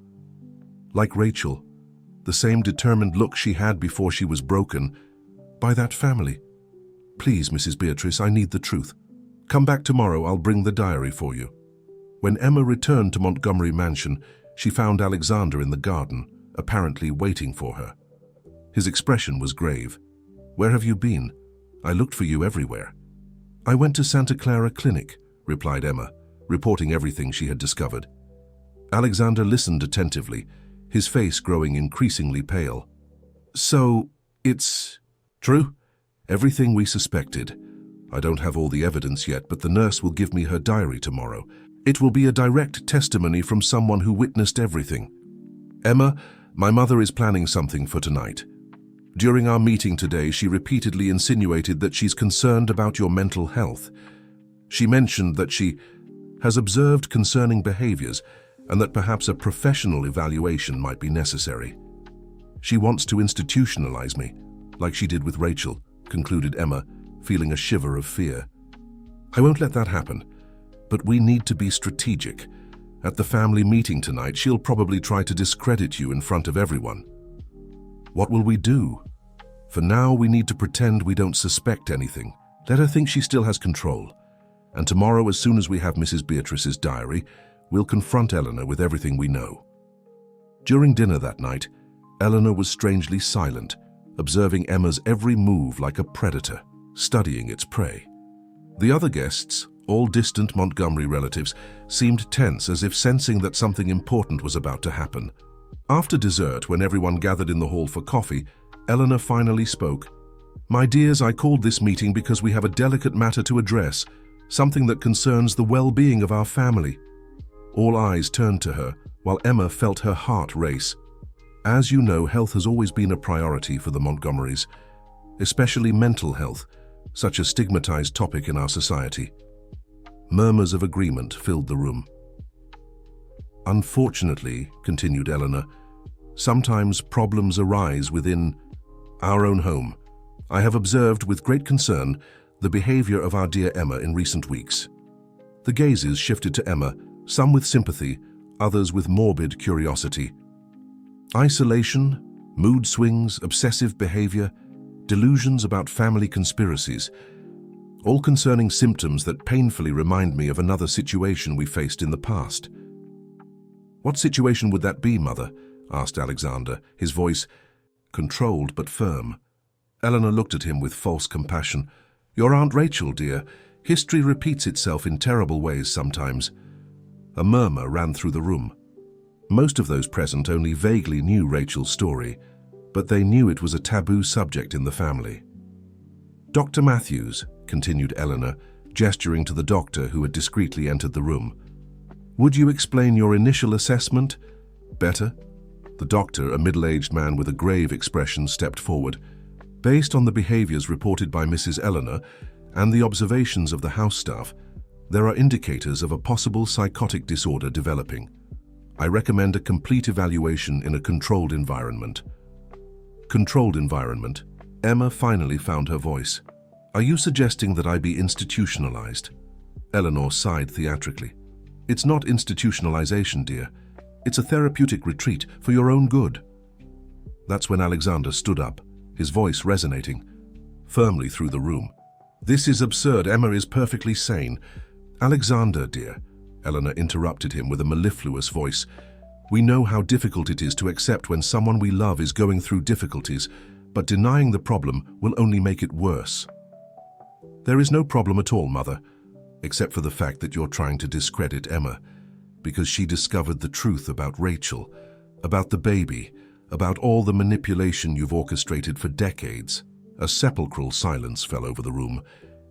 Like Rachel. The same determined look she had before she was broken by that family. Please, Mrs. Beatrice, I need the truth. Come back tomorrow, I'll bring the diary for you. When Emma returned to Montgomery Mansion, she found Alexander in the garden, apparently waiting for her. His expression was grave. Where have you been? I looked for you everywhere. I went to Santa Clara Clinic, replied Emma, reporting everything she had discovered. Alexander listened attentively, his face growing increasingly pale. So, it's true? Everything we suspected. I don't have all the evidence yet, but the nurse will give me her diary tomorrow. It will be a direct testimony from someone who witnessed everything. Emma, my mother is planning something for tonight. During our meeting today, she repeatedly insinuated that she's concerned about your mental health. She mentioned that she has observed concerning behaviors and that perhaps a professional evaluation might be necessary. She wants to institutionalize me, like she did with Rachel, concluded Emma, feeling a shiver of fear. I won't let that happen, but we need to be strategic. At the family meeting tonight, she'll probably try to discredit you in front of everyone. What will we do? For now, we need to pretend we don't suspect anything. Let her think she still has control. And tomorrow, as soon as we have Mrs. Beatrice's diary, we'll confront Eleanor with everything we know. During dinner that night, Eleanor was strangely silent, observing Emma's every move like a predator, studying its prey. The other guests, all distant Montgomery relatives, seemed tense, as if sensing that something important was about to happen. After dessert, when everyone gathered in the hall for coffee, Eleanor finally spoke. My dears, I called this meeting because we have a delicate matter to address, something that concerns the well-being of our family. All eyes turned to her, while Emma felt her heart race. As you know, health has always been a priority for the Montgomerys, especially mental health, such a stigmatized topic in our society. Murmurs of agreement filled the room. Unfortunately, continued Eleanor, sometimes problems arise within our own home. I have observed with great concern the behavior of our dear Emma in recent weeks. The gazes shifted to Emma, some with sympathy, others with morbid curiosity. Isolation, mood swings, obsessive behavior, delusions about family conspiracies, all concerning symptoms that painfully remind me of another situation we faced in the past. What situation would that be, Mother? Asked Alexander, his voice controlled but firm. Eleanor looked at him with false compassion. Your Aunt Rachel, dear. History repeats itself in terrible ways sometimes. A murmur ran through the room. Most of those present only vaguely knew Rachel's story, but they knew it was a taboo subject in the family. Dr. Matthews, continued Eleanor, gesturing to the doctor who had discreetly entered the room. Would you explain your initial assessment? Better? The doctor, a middle-aged man with a grave expression, stepped forward. Based on the behaviors reported by Mrs. Eleanor and the observations of the house staff, there are indicators of a possible psychotic disorder developing. I recommend a complete evaluation in a controlled environment. Controlled environment. Emma finally found her voice. Are you suggesting that I be institutionalized? Eleanor sighed theatrically. It's not institutionalization, dear. It's a therapeutic retreat for your own good. That's when Alexander stood up, his voice resonating firmly through the room. This is absurd. Emma is perfectly sane. Alexander, dear, Eleanor interrupted him with a mellifluous voice. We know how difficult it is to accept when someone we love is going through difficulties, but denying the problem will only make it worse. There is no problem at all, Mother, except for the fact that you're trying to discredit Emma, because she discovered the truth about Rachel, about the baby, about all the manipulation you've orchestrated for decades. A sepulchral silence fell over the room.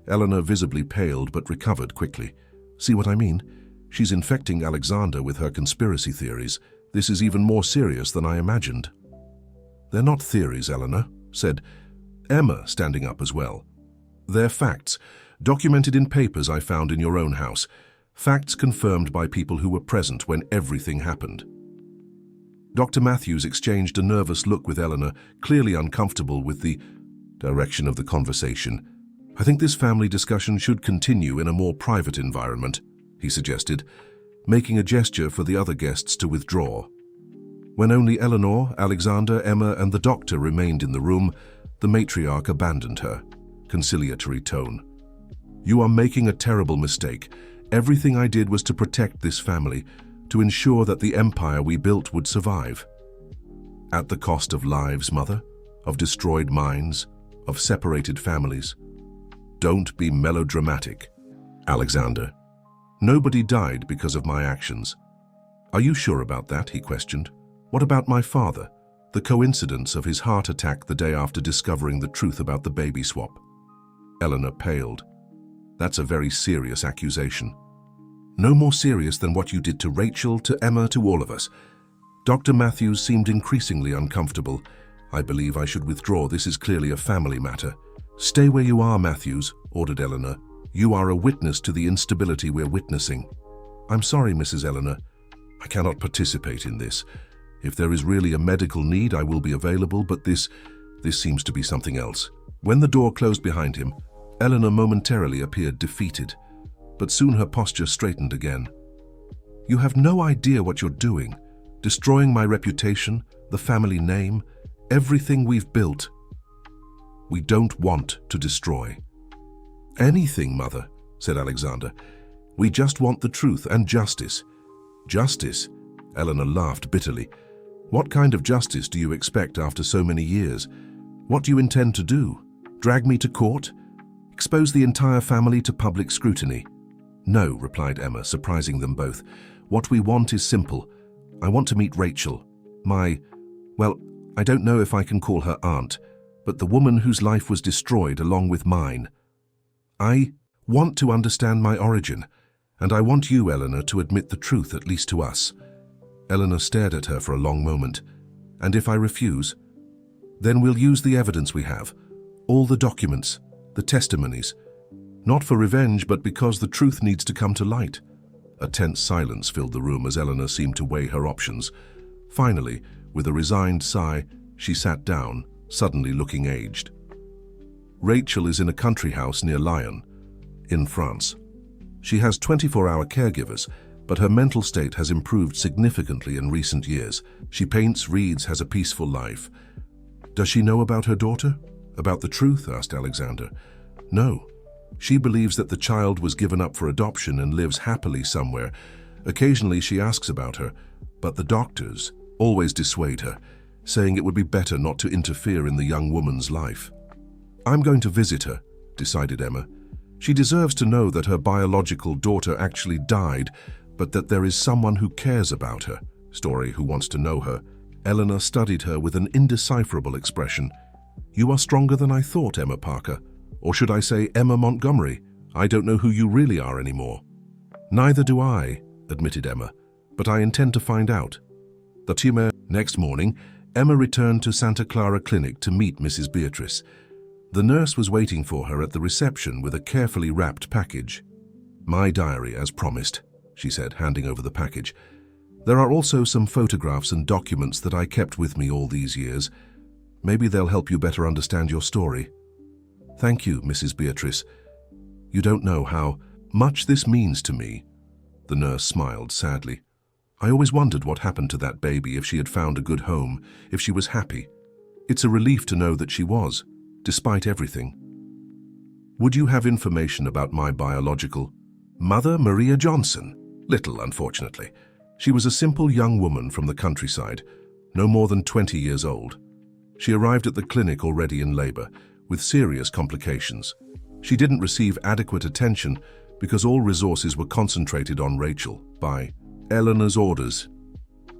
Eleanor visibly paled but recovered quickly. See what I mean? She's infecting Alexander with her conspiracy theories. This is even more serious than I imagined. They're not theories, Eleanor, said Emma, standing up as well. They're facts, documented in papers I found in your own house. Facts confirmed by people who were present when everything happened. Dr. Matthews exchanged a nervous look with Eleanor, clearly uncomfortable with the direction of the conversation. I think this family discussion should continue in a more private environment, he suggested, making a gesture for the other guests to withdraw. When only Eleanor, Alexander, Emma, and the doctor remained in the room, the matriarch abandoned her. Conciliatory tone. You are making a terrible mistake. Everything I did was to protect this family, to ensure that the empire we built would survive. At the cost of lives, Mother, of destroyed minds, of separated families. Don't be melodramatic, Alexander. Nobody died because of my actions. Are you sure about that? He questioned. What about my father? The coincidence of his heart attack the day after discovering the truth about the baby swap. Eleanor paled. That's a very serious accusation. No more serious than what you did to Rachel, to Emma, to all of us. Dr. Matthews seemed increasingly uncomfortable. I believe I should withdraw. This is clearly a family matter. Stay where you are, Matthews, ordered Eleanor. You are a witness to the instability we're witnessing. I'm sorry, Mrs. Eleanor. I cannot participate in this. If there is really a medical need, I will be available, but this seems to be something else. When the door closed behind him, Eleanor momentarily appeared defeated, but soon her posture straightened again. You have no idea what you're doing, destroying my reputation, the family name, everything we've built. We don't want to destroy anything, Mother, said Alexander. We just want the truth and justice. Justice? Eleanor laughed bitterly. What kind of justice do you expect after so many years? What do you intend to do? Drag me to court? Expose the entire family to public scrutiny? No, replied Emma, surprising them both. What we want is simple. I want to meet Rachel. Well, I don't know if I can call her aunt, but the woman whose life was destroyed along with mine. I want to understand my origin, and I want you, Eleanor, to admit the truth, at least to us. Eleanor stared at her for a long moment. And if I refuse? Then we'll use the evidence we have, all the documents, the testimonies, not for revenge, but because the truth needs to come to light. A tense silence filled the room as Eleanor seemed to weigh her options. Finally, with a resigned sigh, she sat down, suddenly looking aged. Rachel is in a country house near Lyon, in France. She has 24-hour caregivers, but her mental state has improved significantly in recent years. She paints, reads, has a peaceful life. Does she know about her daughter? About the truth? Asked Alexander. No. She believes that the child was given up for adoption and lives happily somewhere. Occasionally she asks about her, but the doctors always dissuade her, saying it would be better not to interfere in the young woman's life. I'm going to visit her, decided Emma. She deserves to know that her biological daughter actually died, but that there is someone who cares about her, Story, who wants to know her. Eleanor studied her with an indecipherable expression. You are stronger than I thought, Emma Parker. Or should I say Emma Montgomery? I don't know who you really are anymore. Neither do I, admitted Emma, but I intend to find out. The tumor. Next morning, Emma returned to Santa Clara Clinic to meet Mrs. Beatrice. The nurse was waiting for her at the reception with a carefully wrapped package. My diary, as promised, she said, handing over the package. There are also some photographs and documents that I kept with me all these years. Maybe they'll help you better understand your story. Thank you, Mrs. Beatrice. You don't know how much this means to me. The nurse smiled sadly. I always wondered what happened to that baby, if she had found a good home, if she was happy. It's a relief to know that she was, despite everything. Would you have information about my biological mother, Maria Johnson? Little, unfortunately. She was a simple young woman from the countryside, no more than 20 years old. She arrived at the clinic already in labor, with serious complications. She didn't receive adequate attention because all resources were concentrated on Rachel by Eleanor's orders.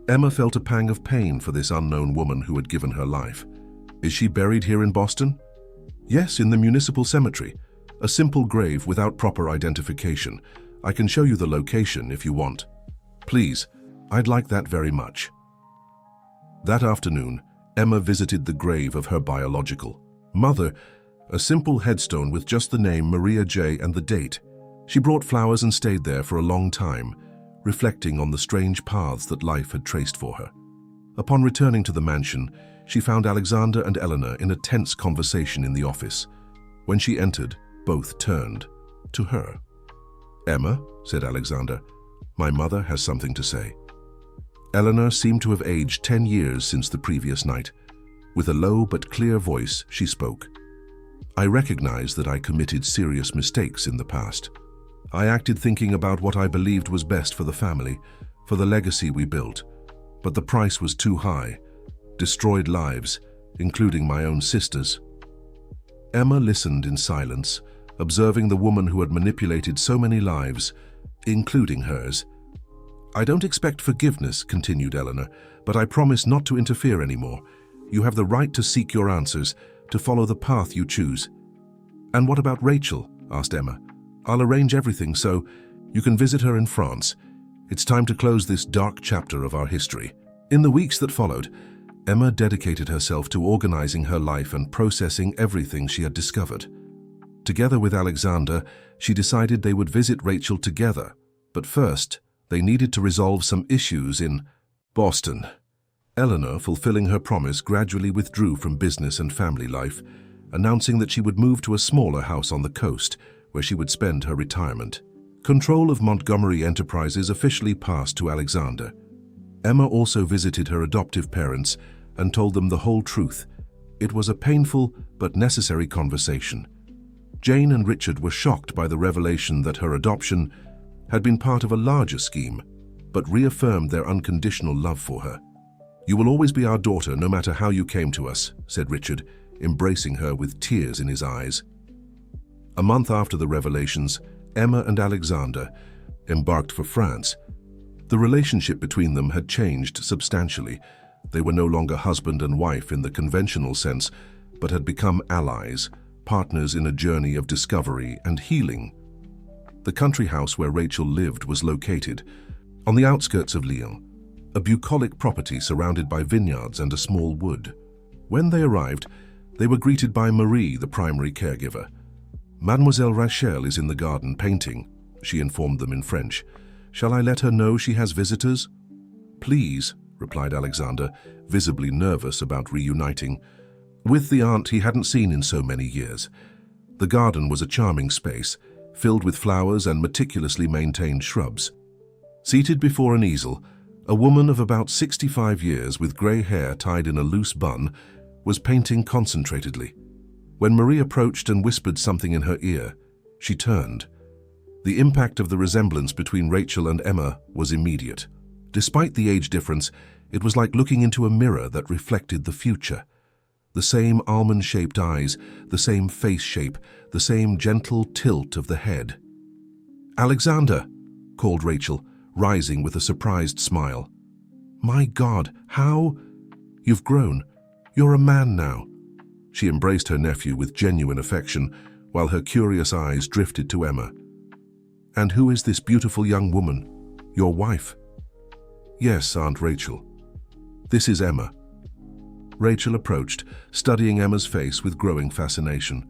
Emma felt a pang of pain for this unknown woman who had given her life. Is she buried here in Boston? Yes, in the municipal cemetery. A simple grave without proper identification. I can show you the location if you want. Please, I'd like that very much. That afternoon, Emma visited the grave of her biological mother, a simple headstone with just the name Maria J. and the date. She brought flowers and stayed there for a long time, reflecting on the strange paths that life had traced for her. Upon returning to the mansion, she found Alexander and Eleanor in a tense conversation in the office. When she entered, both turned to her. "Emma," said Alexander, "my mother has something to say." Eleanor seemed to have aged 10 years since the previous night. With a low but clear voice, she spoke. "I recognize that I committed serious mistakes in the past. I acted thinking about what I believed was best for the family, for the legacy we built. But the price was too high, destroyed lives, including my own sister's." Emma listened in silence, observing the woman who had manipulated so many lives, including hers. "I don't expect forgiveness," continued Eleanor, "but I promise not to interfere anymore. You have the right to seek your answers, to follow the path you choose." "And what about Rachel?" asked Emma. "I'll arrange everything so you can visit her in France. It's time to close this dark chapter of our history." In the weeks that followed, Emma dedicated herself to organizing her life and processing everything she had discovered. Together with Alexander, she decided they would visit Rachel together, but first, they needed to resolve some issues in Boston. Eleanor, fulfilling her promise, gradually withdrew from business and family life, announcing that she would move to a smaller house on the coast, where she would spend her retirement. Control of Montgomery Enterprises officially passed to Alexander. Emma also visited her adoptive parents and told them the whole truth. It was a painful but necessary conversation. Jane and Richard were shocked by the revelation that her adoption had been part of a larger scheme, but reaffirmed their unconditional love for her. "You will always be our daughter, no matter how you came to us," said Richard, embracing her with tears in his eyes. A month after the revelations, Emma and Alexander embarked for France. The relationship between them had changed substantially. They were no longer husband and wife in the conventional sense, but had become allies, partners in a journey of discovery and healing. The country house where Rachel lived was located on the outskirts of Lyon, a bucolic property surrounded by vineyards and a small wood. When they arrived, they were greeted by Marie, the primary caregiver. "Mademoiselle Rachel is in the garden painting," she informed them in French. "Shall I let her know she has visitors?" "Please," replied Alexander, visibly nervous about reuniting with the aunt he hadn't seen in so many years. The garden was a charming space, filled with flowers and meticulously maintained shrubs. Seated before an easel, a woman of about 65 years with grey hair tied in a loose bun was painting concentratedly. When Marie approached and whispered something in her ear, she turned. The impact of the resemblance between Rachel and Emma was immediate. Despite the age difference, it was like looking into a mirror that reflected the future. The same almond-shaped eyes, the same face shape, the same gentle tilt of the head. "Alexander," called Rachel, rising with a surprised smile. "My God, how? You've grown. You're a man now." She embraced her nephew with genuine affection, while her curious eyes drifted to Emma. "And who is this beautiful young woman? Your wife?" "Yes, Aunt Rachel. This is Emma." Rachel approached, studying Emma's face with growing fascination.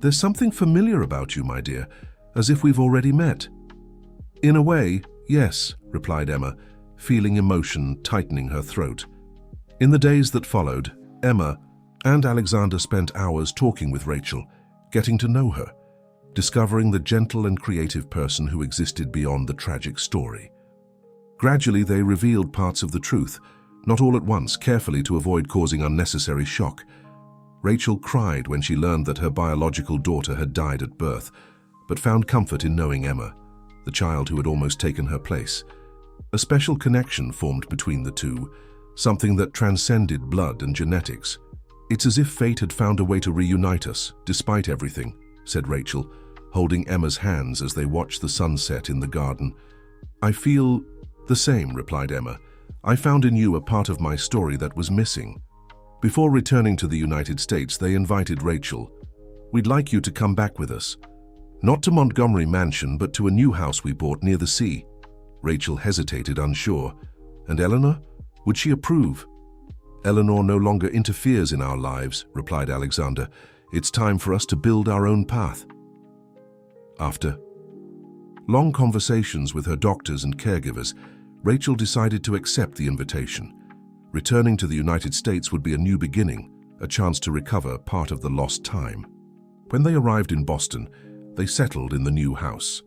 "There's something familiar about you, my dear, as if we've already met." "In a way, yes," replied Emma, feeling emotion tightening her throat. In the days that followed, Emma and Alexander spent hours talking with Rachel, getting to know her, discovering the gentle and creative person who existed beyond the tragic story. Gradually, they revealed parts of the truth, not all at once, carefully to avoid causing unnecessary shock. Rachel cried when she learned that her biological daughter had died at birth, but found comfort in knowing Emma, the child who had almost taken her place. A special connection formed between the two, something that transcended blood and genetics. "It's as if fate had found a way to reunite us, despite everything," said Rachel, holding Emma's hands as they watched the sunset in the garden. "I feel the same," replied Emma. "I found in you a part of my story that was missing." Before returning to the United States, they invited Rachel. "We'd like you to come back with us. Not to Montgomery Mansion, but to a new house we bought near the sea." Rachel hesitated, unsure. "And Eleanor? Would she approve?" "Eleanor no longer interferes in our lives," replied Alexander. "It's time for us to build our own path." After long conversations with her doctors and caregivers, Rachel decided to accept the invitation. Returning to the United States would be a new beginning, a chance to recover part of the lost time. When they arrived in Boston, they settled in the new house,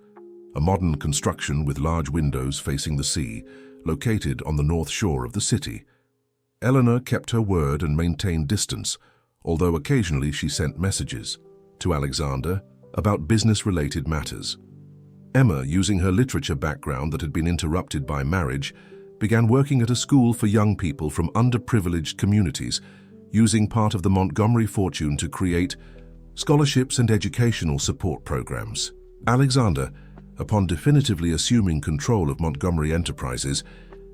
a modern construction with large windows facing the sea, located on the north shore of the city. Eleanor kept her word and maintained distance, although occasionally she sent messages to Alexander about business-related matters. Emma, using her literature background that had been interrupted by marriage, began working at a school for young people from underprivileged communities, using part of the Montgomery fortune to create scholarships and educational support programs. Alexander, upon definitively assuming control of Montgomery Enterprises,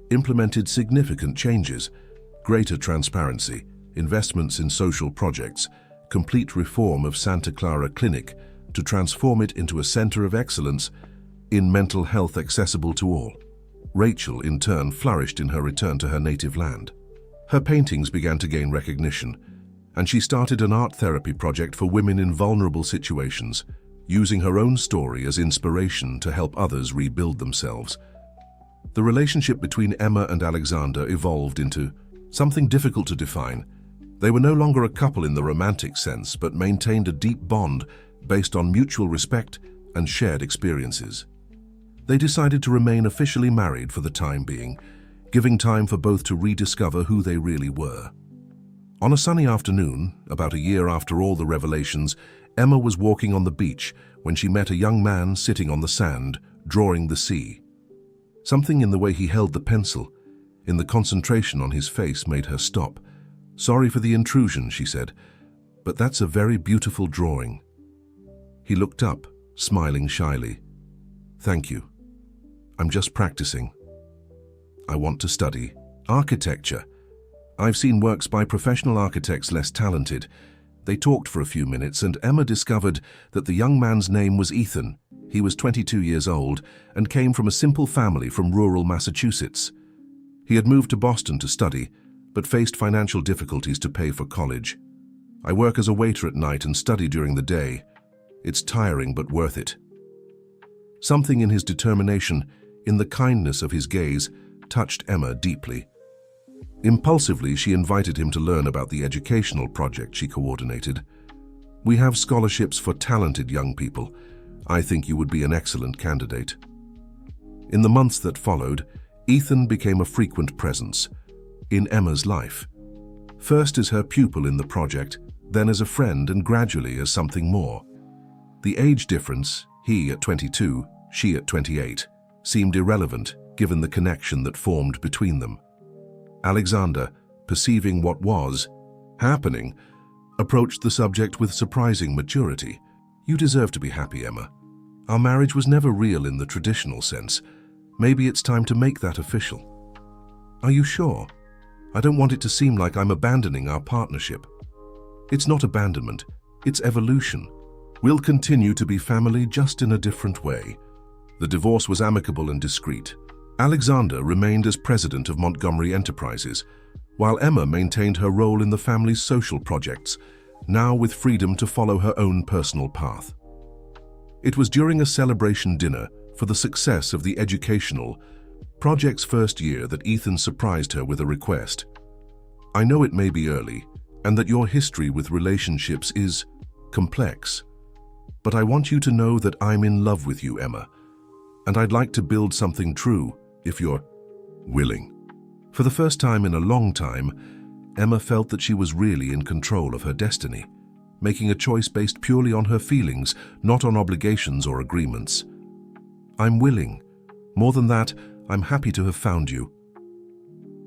implemented significant changes: greater transparency, investments in social projects, complete reform of Santa Clara Clinic to transform it into a center of excellence in mental health accessible to all. Rachel, in turn, flourished in her return to her native land. Her paintings began to gain recognition, and she started an art therapy project for women in vulnerable situations, using her own story as inspiration to help others rebuild themselves. The relationship between Emma and Alexander evolved into something difficult to define. They were no longer a couple in the romantic sense, but maintained a deep bond based on mutual respect and shared experiences. They decided to remain officially married for the time being, giving time for both to rediscover who they really were. On a sunny afternoon, about a year after all the revelations, Emma was walking on the beach when she met a young man sitting on the sand, drawing the sea. Something in the way he held the pencil, in the concentration on his face, made her stop. "Sorry for the intrusion," she said, "but that's a very beautiful drawing." He looked up, smiling shyly. "Thank you. I'm just practicing. I want to study architecture. I've seen works by professional architects less talented." They talked for a few minutes, and Emma discovered that the young man's name was Ethan. He was 22 years old and came from a simple family from rural Massachusetts. He had moved to Boston to study, but faced financial difficulties to pay for college. "I work as a waiter at night and study during the day. It's tiring but worth it." Something in his determination, in the kindness of his gaze, touched Emma deeply. Impulsively, she invited him to learn about the educational project she coordinated. "We have scholarships for talented young people. I think you would be an excellent candidate." In the months that followed, Ethan became a frequent presence in Emma's life. First as her pupil in the project, then as a friend, and gradually as something more. The age difference, he at 22, she at 28, seemed irrelevant given the connection that formed between them. Alexander, perceiving what was happening, approached the subject with surprising maturity. "You deserve to be happy, Emma. Our marriage was never real in the traditional sense. Maybe it's time to make that official." "Are you sure? I don't want it to seem like I'm abandoning our partnership." "It's not abandonment, it's evolution. We'll continue to be family, just in a different way." The divorce was amicable and discreet. Alexander remained as president of Montgomery Enterprises, while Emma maintained her role in the family's social projects, now with freedom to follow her own personal path. It was during a celebration dinner for the success of the educational project's first year that Ethan surprised her with a request. "I know it may be early, and that your history with relationships is complex, but I want you to know that I'm in love with you, Emma, and I'd like to build something true, if you're willing." For the first time in a long time, Emma felt that she was really in control of her destiny, making a choice based purely on her feelings, not on obligations or agreements. "I'm willing. More than that, I'm happy to have found you."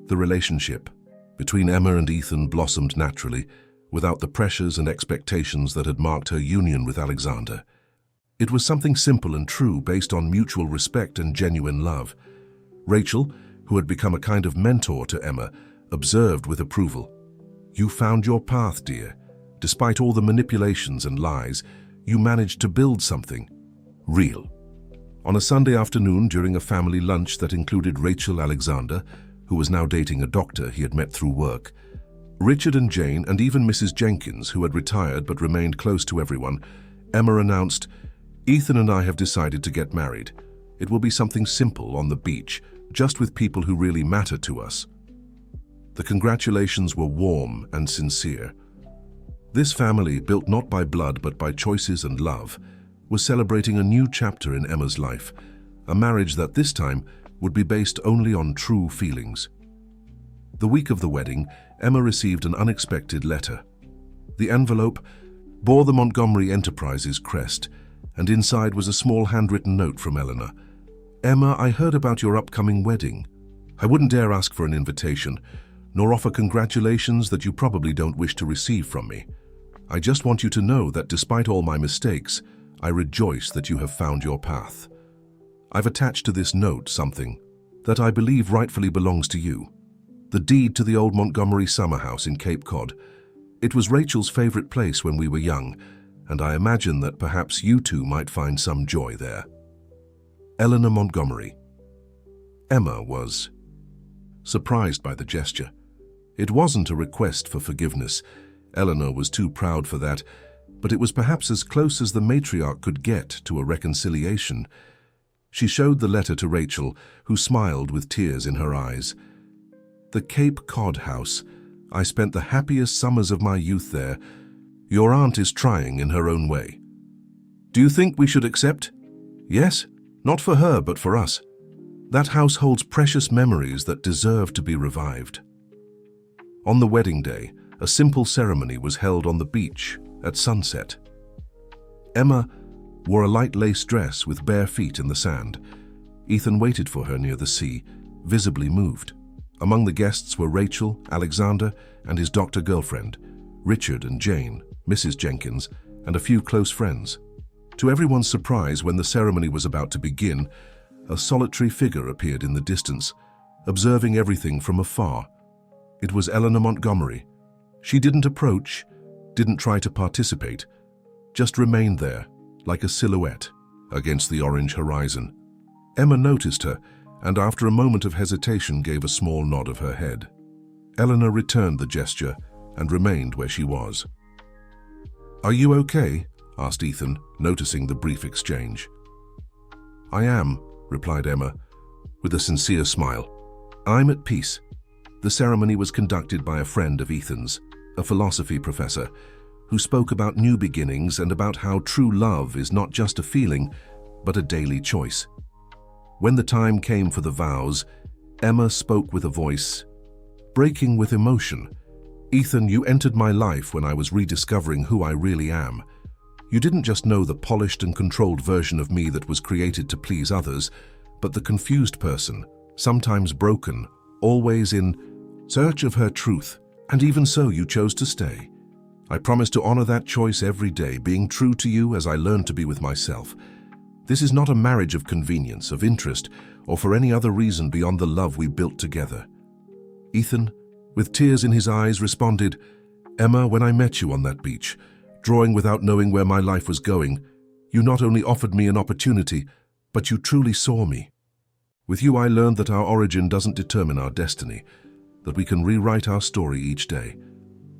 The relationship between Emma and Ethan blossomed naturally, without the pressures and expectations that had marked her union with Alexander. It was something simple and true based on mutual respect and genuine love. Rachel, who had become a kind of mentor to Emma, observed with approval. "You found your path, dear. Despite all the manipulations and lies, you managed to build something real." On a Sunday afternoon during a family lunch that included Rachel Alexander, who was now dating a doctor he had met through work, Richard and Jane, and even Mrs. Jenkins, who had retired but remained close to everyone, Emma announced, "Ethan and I have decided to get married. It will be something simple on the beach, just with people who really matter to us." The congratulations were warm and sincere. This family, built not by blood but by choices and love, was celebrating a new chapter in Emma's life, a marriage that this time would be based only on true feelings. The week of the wedding, Emma received an unexpected letter. The envelope bore the Montgomery Enterprises crest, and inside was a small handwritten note from Eleanor. "Emma, I heard about your upcoming wedding. I wouldn't dare ask for an invitation, nor offer congratulations that you probably don't wish to receive from me. I just want you to know that despite all my mistakes, I rejoice that you have found your path. I've attached to this note something that I believe rightfully belongs to you. The deed to the old Montgomery summer house in Cape Cod. It was Rachel's favorite place when we were young, and I imagine that perhaps you two might find some joy there. Eleanor Montgomery." Emma was surprised by the gesture. It wasn't a request for forgiveness. Eleanor was too proud for that, but it was perhaps as close as the matriarch could get to a reconciliation. She showed the letter to Rachel, who smiled with tears in her eyes. "The Cape Cod house. I spent the happiest summers of my youth there. Your aunt is trying in her own way. Do you think we should accept? Yes, not for her, but for us. That house holds precious memories that deserve to be revived." On the wedding day, a simple ceremony was held on the beach at sunset. Emma wore a light lace dress with bare feet in the sand. Ethan waited for her near the sea, visibly moved. Among the guests were Rachel, Alexander, and his doctor girlfriend, Richard and Jane, Mrs. Jenkins, and a few close friends. To everyone's surprise, when the ceremony was about to begin, a solitary figure appeared in the distance, observing everything from afar. It was Eleanor Montgomery. She didn't approach, didn't try to participate, just remained there, like a silhouette, against the orange horizon. Emma noticed her, and after a moment of hesitation gave a small nod of her head. Eleanor returned the gesture and remained where she was. "Are you okay?" asked Ethan, noticing the brief exchange. "I am," replied Emma, with a sincere smile. "I'm at peace." The ceremony was conducted by a friend of Ethan's, a philosophy professor, who spoke about new beginnings and about how true love is not just a feeling, but a daily choice. When the time came for the vows, Emma spoke with a voice breaking with emotion. "Ethan, you entered my life when I was rediscovering who I really am. You didn't just know the polished and controlled version of me that was created to please others, but the confused person, sometimes broken, always in search of her truth, and even so you chose to stay. I promise to honor that choice every day, being true to you as I learn to be with myself. This is not a marriage of convenience, of interest, or for any other reason beyond the love we built together." Ethan, with tears in his eyes, responded, "Emma, when I met you on that beach, drawing without knowing where my life was going, you not only offered me an opportunity, but you truly saw me. With you I learned that our origin doesn't determine our destiny, that we can rewrite our story each day.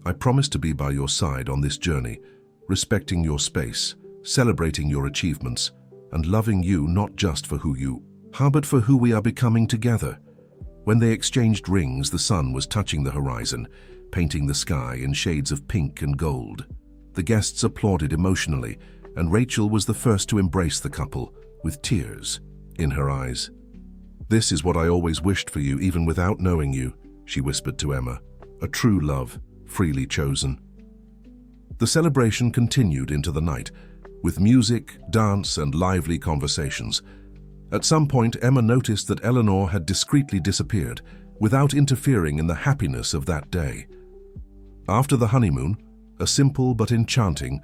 I promise to be by your side on this journey, respecting your space, celebrating your achievements, and loving you not just for who you are, but for who we are becoming together." When they exchanged rings, the sun was touching the horizon, painting the sky in shades of pink and gold. The guests applauded emotionally, and Rachel was the first to embrace the couple, with tears in her eyes. "This is what I always wished for you, even without knowing you," she whispered to Emma. "A true love, freely chosen." The celebration continued into the night, with music, dance, and lively conversations. At some point, Emma noticed that Eleanor had discreetly disappeared, without interfering in the happiness of that day. After the honeymoon, A simple but enchanting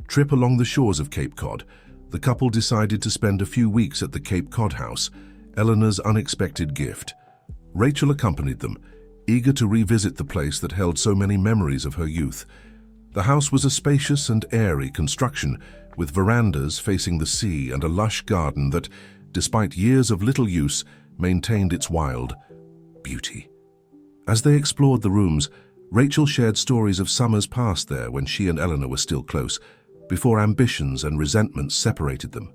trip along the shores of Cape Cod, the couple decided to spend a few weeks at the Cape Cod house, Eleanor's unexpected gift. Rachel accompanied them, eager to revisit the place that held so many memories of her youth. The house was a spacious and airy construction, with verandas facing the sea and a lush garden that, despite years of little use, maintained its wild beauty. As they explored the rooms, Rachel shared stories of summers past there when she and Eleanor were still close, before ambitions and resentments separated them.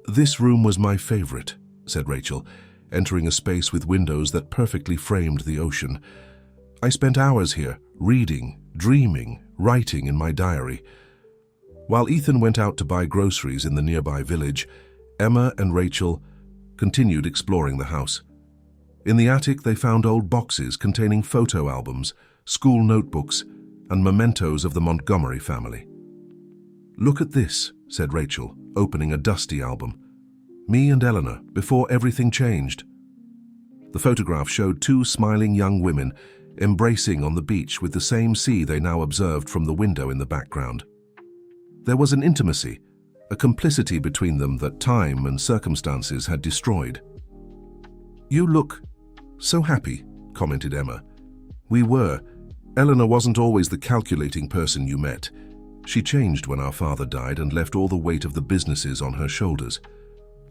"This room was my favorite," said Rachel, entering a space with windows that perfectly framed the ocean. "I spent hours here, reading, dreaming, writing in my diary." While Ethan went out to buy groceries in the nearby village, Emma and Rachel continued exploring the house. In the attic, they found old boxes containing photo albums, school notebooks, and mementos of the Montgomery family. "Look at this," said Rachel, opening a dusty album. "Me and Eleanor, before everything changed." The photograph showed two smiling young women embracing on the beach with the same sea they now observed from the window in the background. There was an intimacy, a complicity between them that time and circumstances had destroyed. "You look so happy," commented Emma. "We were. Eleanor wasn't always the calculating person you met. She changed when our father died and left all the weight of the businesses on her shoulders.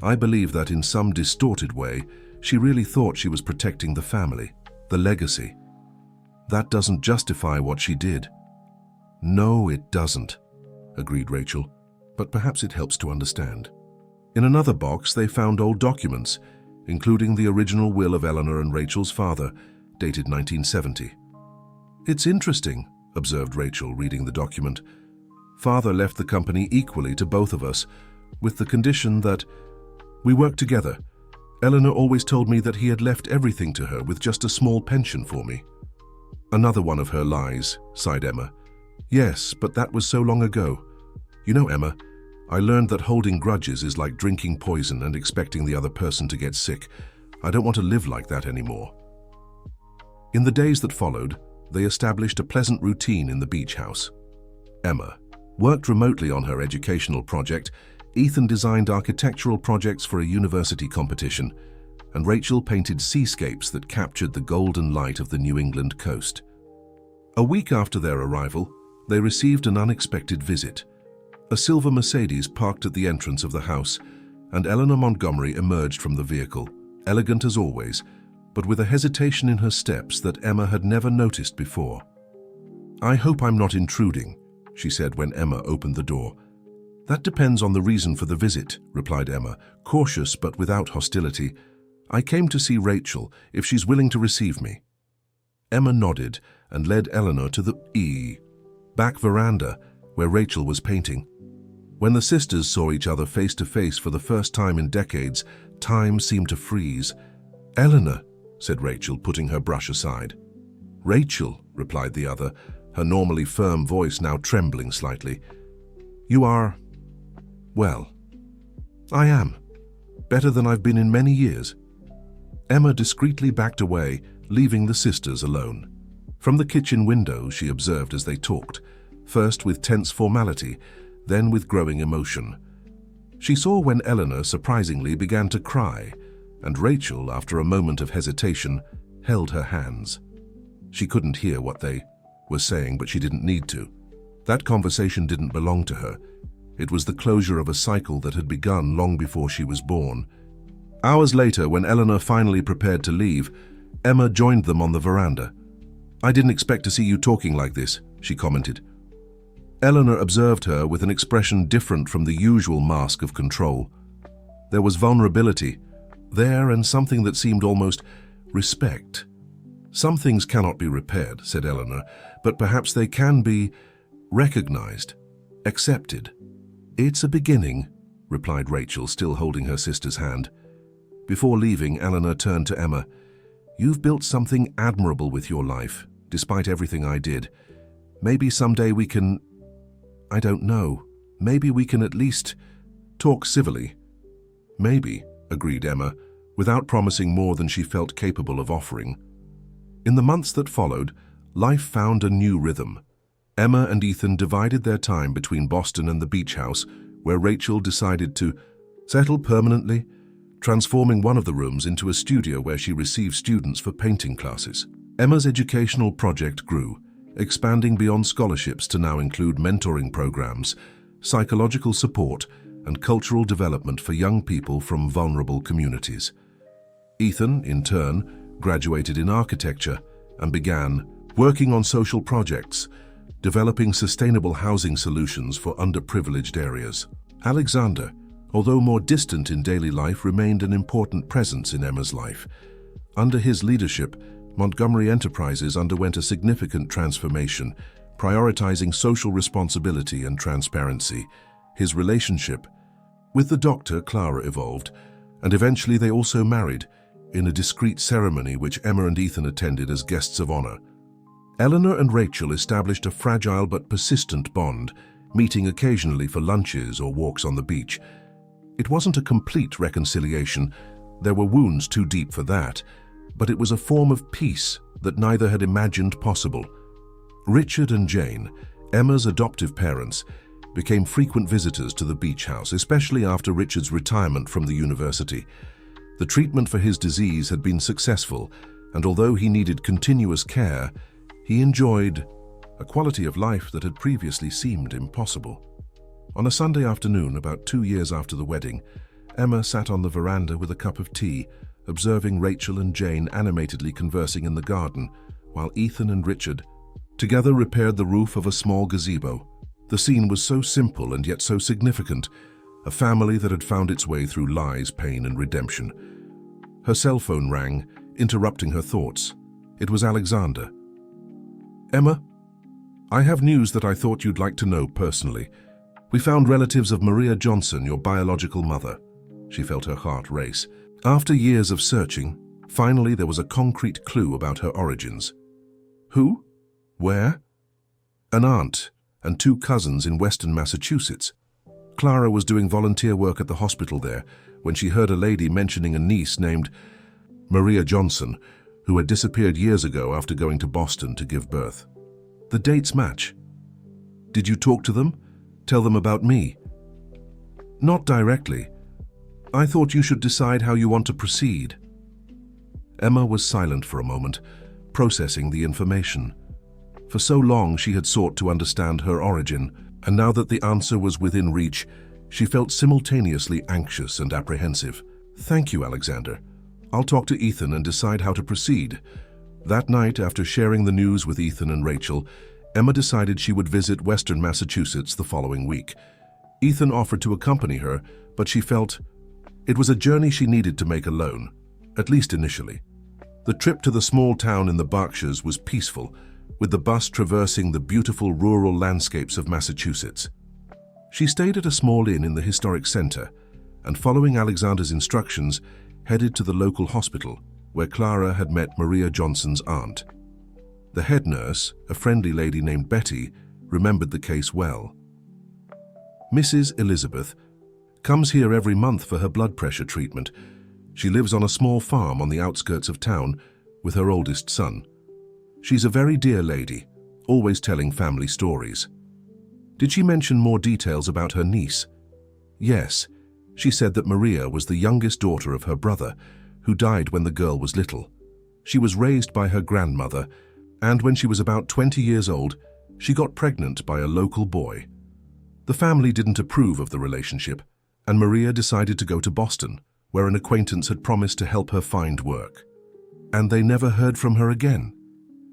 I believe that in some distorted way, she really thought she was protecting the family, the legacy. That doesn't justify what she did." "No, it doesn't," agreed Rachel, "but perhaps it helps to understand." In another box, they found old documents, including the original will of Eleanor and Rachel's father, dated 1970. "It's interesting," observed Rachel, reading the document. "Father left the company equally to both of us, with the condition that we work together. Eleanor always told me that he had left everything to her with just a small pension for me." "Another one of her lies," sighed Emma. "Yes, but that was so long ago. You know, Emma, I learned that holding grudges is like drinking poison and expecting the other person to get sick. I don't want to live like that anymore." In the days that followed, they established a pleasant routine in the beach house. Emma worked remotely on her educational project, Ethan designed architectural projects for a university competition, and Rachel painted seascapes that captured the golden light of the New England coast. A week after their arrival, they received an unexpected visit. A silver Mercedes parked at the entrance of the house, and Eleanor Montgomery emerged from the vehicle, elegant as always, but with a hesitation in her steps that Emma had never noticed before. "I hope I'm not intruding," she said when Emma opened the door. "That depends on the reason for the visit," replied Emma, cautious but without hostility. "I came to see Rachel, if she's willing to receive me." Emma nodded and led Eleanor to the back veranda, where Rachel was painting. When the sisters saw each other face to face for the first time in decades, time seemed to freeze. "Eleanor," said Rachel, putting her brush aside. "Rachel," replied the other, her normally firm voice now trembling slightly. "You are, well, I am. Better than I've been in many years." Emma discreetly backed away, leaving the sisters alone. From the kitchen window, she observed as they talked, first with tense formality, then with growing emotion. She saw when Eleanor surprisingly began to cry, and Rachel, after a moment of hesitation, held her hands. She couldn't hear what they were saying, but she didn't need to. That conversation didn't belong to her. It was the closure of a cycle that had begun long before she was born. Hours later, when Eleanor finally prepared to leave, Emma joined them on the veranda. "I didn't expect to see you talking like this," she commented. Eleanor observed her with an expression different from the usual mask of control. There was vulnerability there, and something that seemed almost respect. "Some things cannot be repaired," said Eleanor, "but perhaps they can be recognized, accepted." "It's a beginning," replied Rachel, still holding her sister's hand. Before leaving, Eleanor turned to Emma. "You've built something admirable with your life, despite everything I did. Maybe someday we can, I don't know, maybe we can at least talk civilly." "Maybe," agreed Emma, without promising more than she felt capable of offering. In the months that followed, life found a new rhythm. Emma and Ethan divided their time between Boston and the beach house, where Rachel decided to settle permanently, transforming one of the rooms into a studio where she received students for painting classes. Emma's educational project grew, expanding beyond scholarships to now include mentoring programs, psychological support, and cultural development for young people from vulnerable communities. Ethan, in turn, graduated in architecture and began working on social projects, developing sustainable housing solutions for underprivileged areas. Alexander, although more distant in daily life, remained an important presence in Emma's life. Under his leadership, Montgomery Enterprises underwent a significant transformation, prioritizing social responsibility and transparency. His relationship with the doctor, Clara, evolved, and eventually they also married in a discreet ceremony which Emma and Ethan attended as guests of honor. Eleanor and Rachel established a fragile but persistent bond, meeting occasionally for lunches or walks on the beach. It wasn't a complete reconciliation. There were wounds too deep for that, but it was a form of peace that neither had imagined possible. Richard and Jane, Emma's adoptive parents, became frequent visitors to the beach house, especially after Richard's retirement from the university. The treatment for his disease had been successful, and although he needed continuous care, he enjoyed a quality of life that had previously seemed impossible. On a Sunday afternoon, about 2 years after the wedding, Emma sat on the veranda with a cup of tea, observing Rachel and Jane animatedly conversing in the garden, while Ethan and Richard together repaired the roof of a small gazebo. The scene was so simple and yet so significant, a family that had found its way through lies, pain, and redemption. Her cell phone rang, interrupting her thoughts. It was Alexander. "Emma, I have news that I thought you'd like to know personally. We found relatives of Maria Johnson, your biological mother." She felt her heart race. After years of searching, finally there was a concrete clue about her origins. Who? Where? An aunt and 2 cousins in western Massachusetts. Clara was doing volunteer work at the hospital there when she heard a lady mentioning a niece named Maria Johnson, who had disappeared years ago after going to Boston to give birth. The dates match. Did you talk to them? Tell them about me? Not directly. I thought you should decide how you want to proceed. Emma was silent for a moment, processing the information. For so long she had sought to understand her origin, and now that the answer was within reach, she felt simultaneously anxious and apprehensive. Thank you, Alexander. I'll talk to Ethan and decide how to proceed. That night, after sharing the news with Ethan and Rachel, Emma decided she would visit Western Massachusetts the following week. Ethan offered to accompany her, but she felt it was a journey she needed to make alone, at least initially. The trip to the small town in the Berkshires was peaceful, with the bus traversing the beautiful rural landscapes of Massachusetts. She stayed at a small inn in the historic center, and following Alexander's instructions, headed to the local hospital, where Clara had met Maria Johnson's aunt. The head nurse, a friendly lady named Betty, remembered the case well. Mrs. Elizabeth comes here every month for her blood pressure treatment. She lives on a small farm on the outskirts of town with her oldest son. She's a very dear lady, always telling family stories. Did she mention more details about her niece? Yes, she said that Maria was the youngest daughter of her brother, who died when the girl was little. She was raised by her grandmother, and when she was about 20 years old, she got pregnant by a local boy. The family didn't approve of the relationship, and Maria decided to go to Boston, where an acquaintance had promised to help her find work. And they never heard from her again.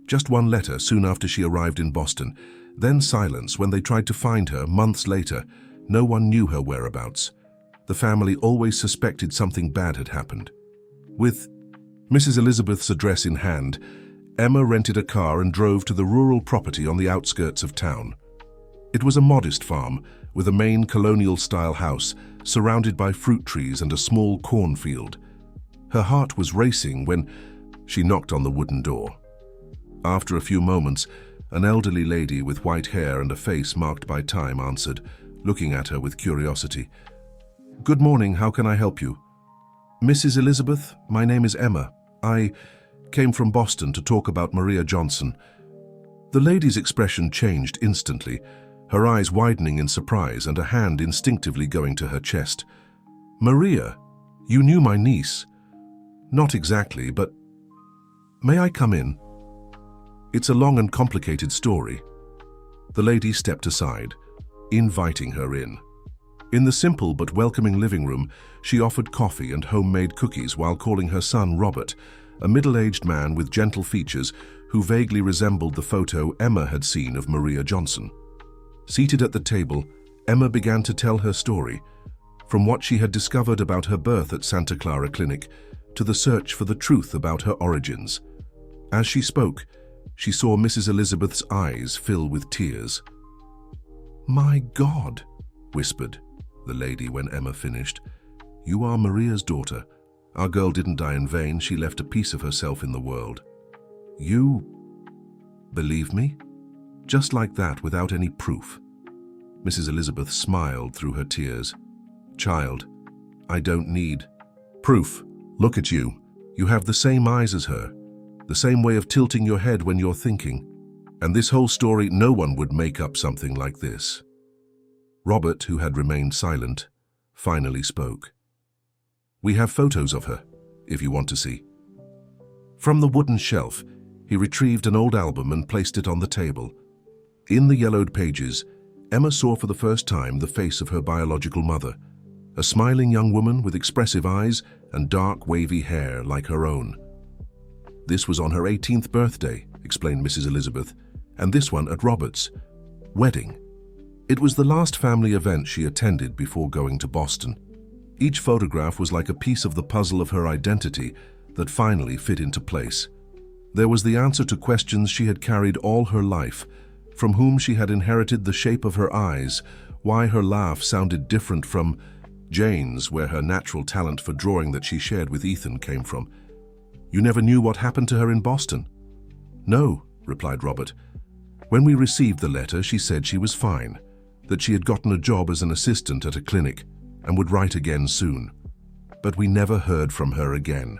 Just one letter soon after she arrived in Boston, then silence when they tried to find her months later. No one knew her whereabouts. The family always suspected something bad had happened. With Mrs. Elizabeth's address in hand, Emma rented a car and drove to the rural property on the outskirts of town. It was a modest farm with a main colonial-style house surrounded by fruit trees and a small cornfield. Her heart was racing when she knocked on the wooden door. After a few moments, an elderly lady with white hair and a face marked by time answered, looking at her with curiosity. "Good morning, how can I help you?" "Mrs. Elizabeth, my name is Emma. I came from Boston to talk about Maria Johnson. The lady's expression changed instantly, her eyes widening in surprise and a hand instinctively going to her chest. "Maria, you knew my niece." "Not exactly, but may I come in?" "It's a long and complicated story." The lady stepped aside, inviting her in. In the simple but welcoming living room, she offered coffee and homemade cookies while calling her son Robert, a middle-aged man with gentle features who vaguely resembled the photo Emma had seen of Maria Johnson. Seated at the table, Emma began to tell her story, from what she had discovered about her birth at Santa Clara Clinic to the search for the truth about her origins. As she spoke, she saw Mrs. Elizabeth's eyes fill with tears. "My God," whispered the lady when Emma finished. "You are Maria's daughter. Our girl didn't die in vain. She left a piece of herself in the world. You believe me?" Just like that, without any proof. Mrs. Elizabeth smiled through her tears. "Child, I don't need proof. Look at you. You have the same eyes as her, the same way of tilting your head when you're thinking. And this whole story, no one would make up something like this." Robert, who had remained silent, finally spoke. "We have photos of her, if you want to see." From the wooden shelf, he retrieved an old album and placed it on the table. In the yellowed pages, Emma saw for the first time the face of her biological mother, a smiling young woman with expressive eyes and dark, wavy hair like her own. "This was on her 18th birthday," explained Mrs. Elizabeth, "and this one at Robert's wedding. It was the last family event she attended before going to Boston. Each photograph was like a piece of the puzzle of her identity that finally fit into place. There was the answer to questions she had carried all her life, from whom she had inherited the shape of her eyes, why her laugh sounded different from Jane's, where her natural talent for drawing that she shared with Ethan came from. "You never knew what happened to her in Boston?" "No," replied Robert. "When we received the letter, she said she was fine, that she had gotten a job as an assistant at a clinic and would write again soon. But we never heard from her again.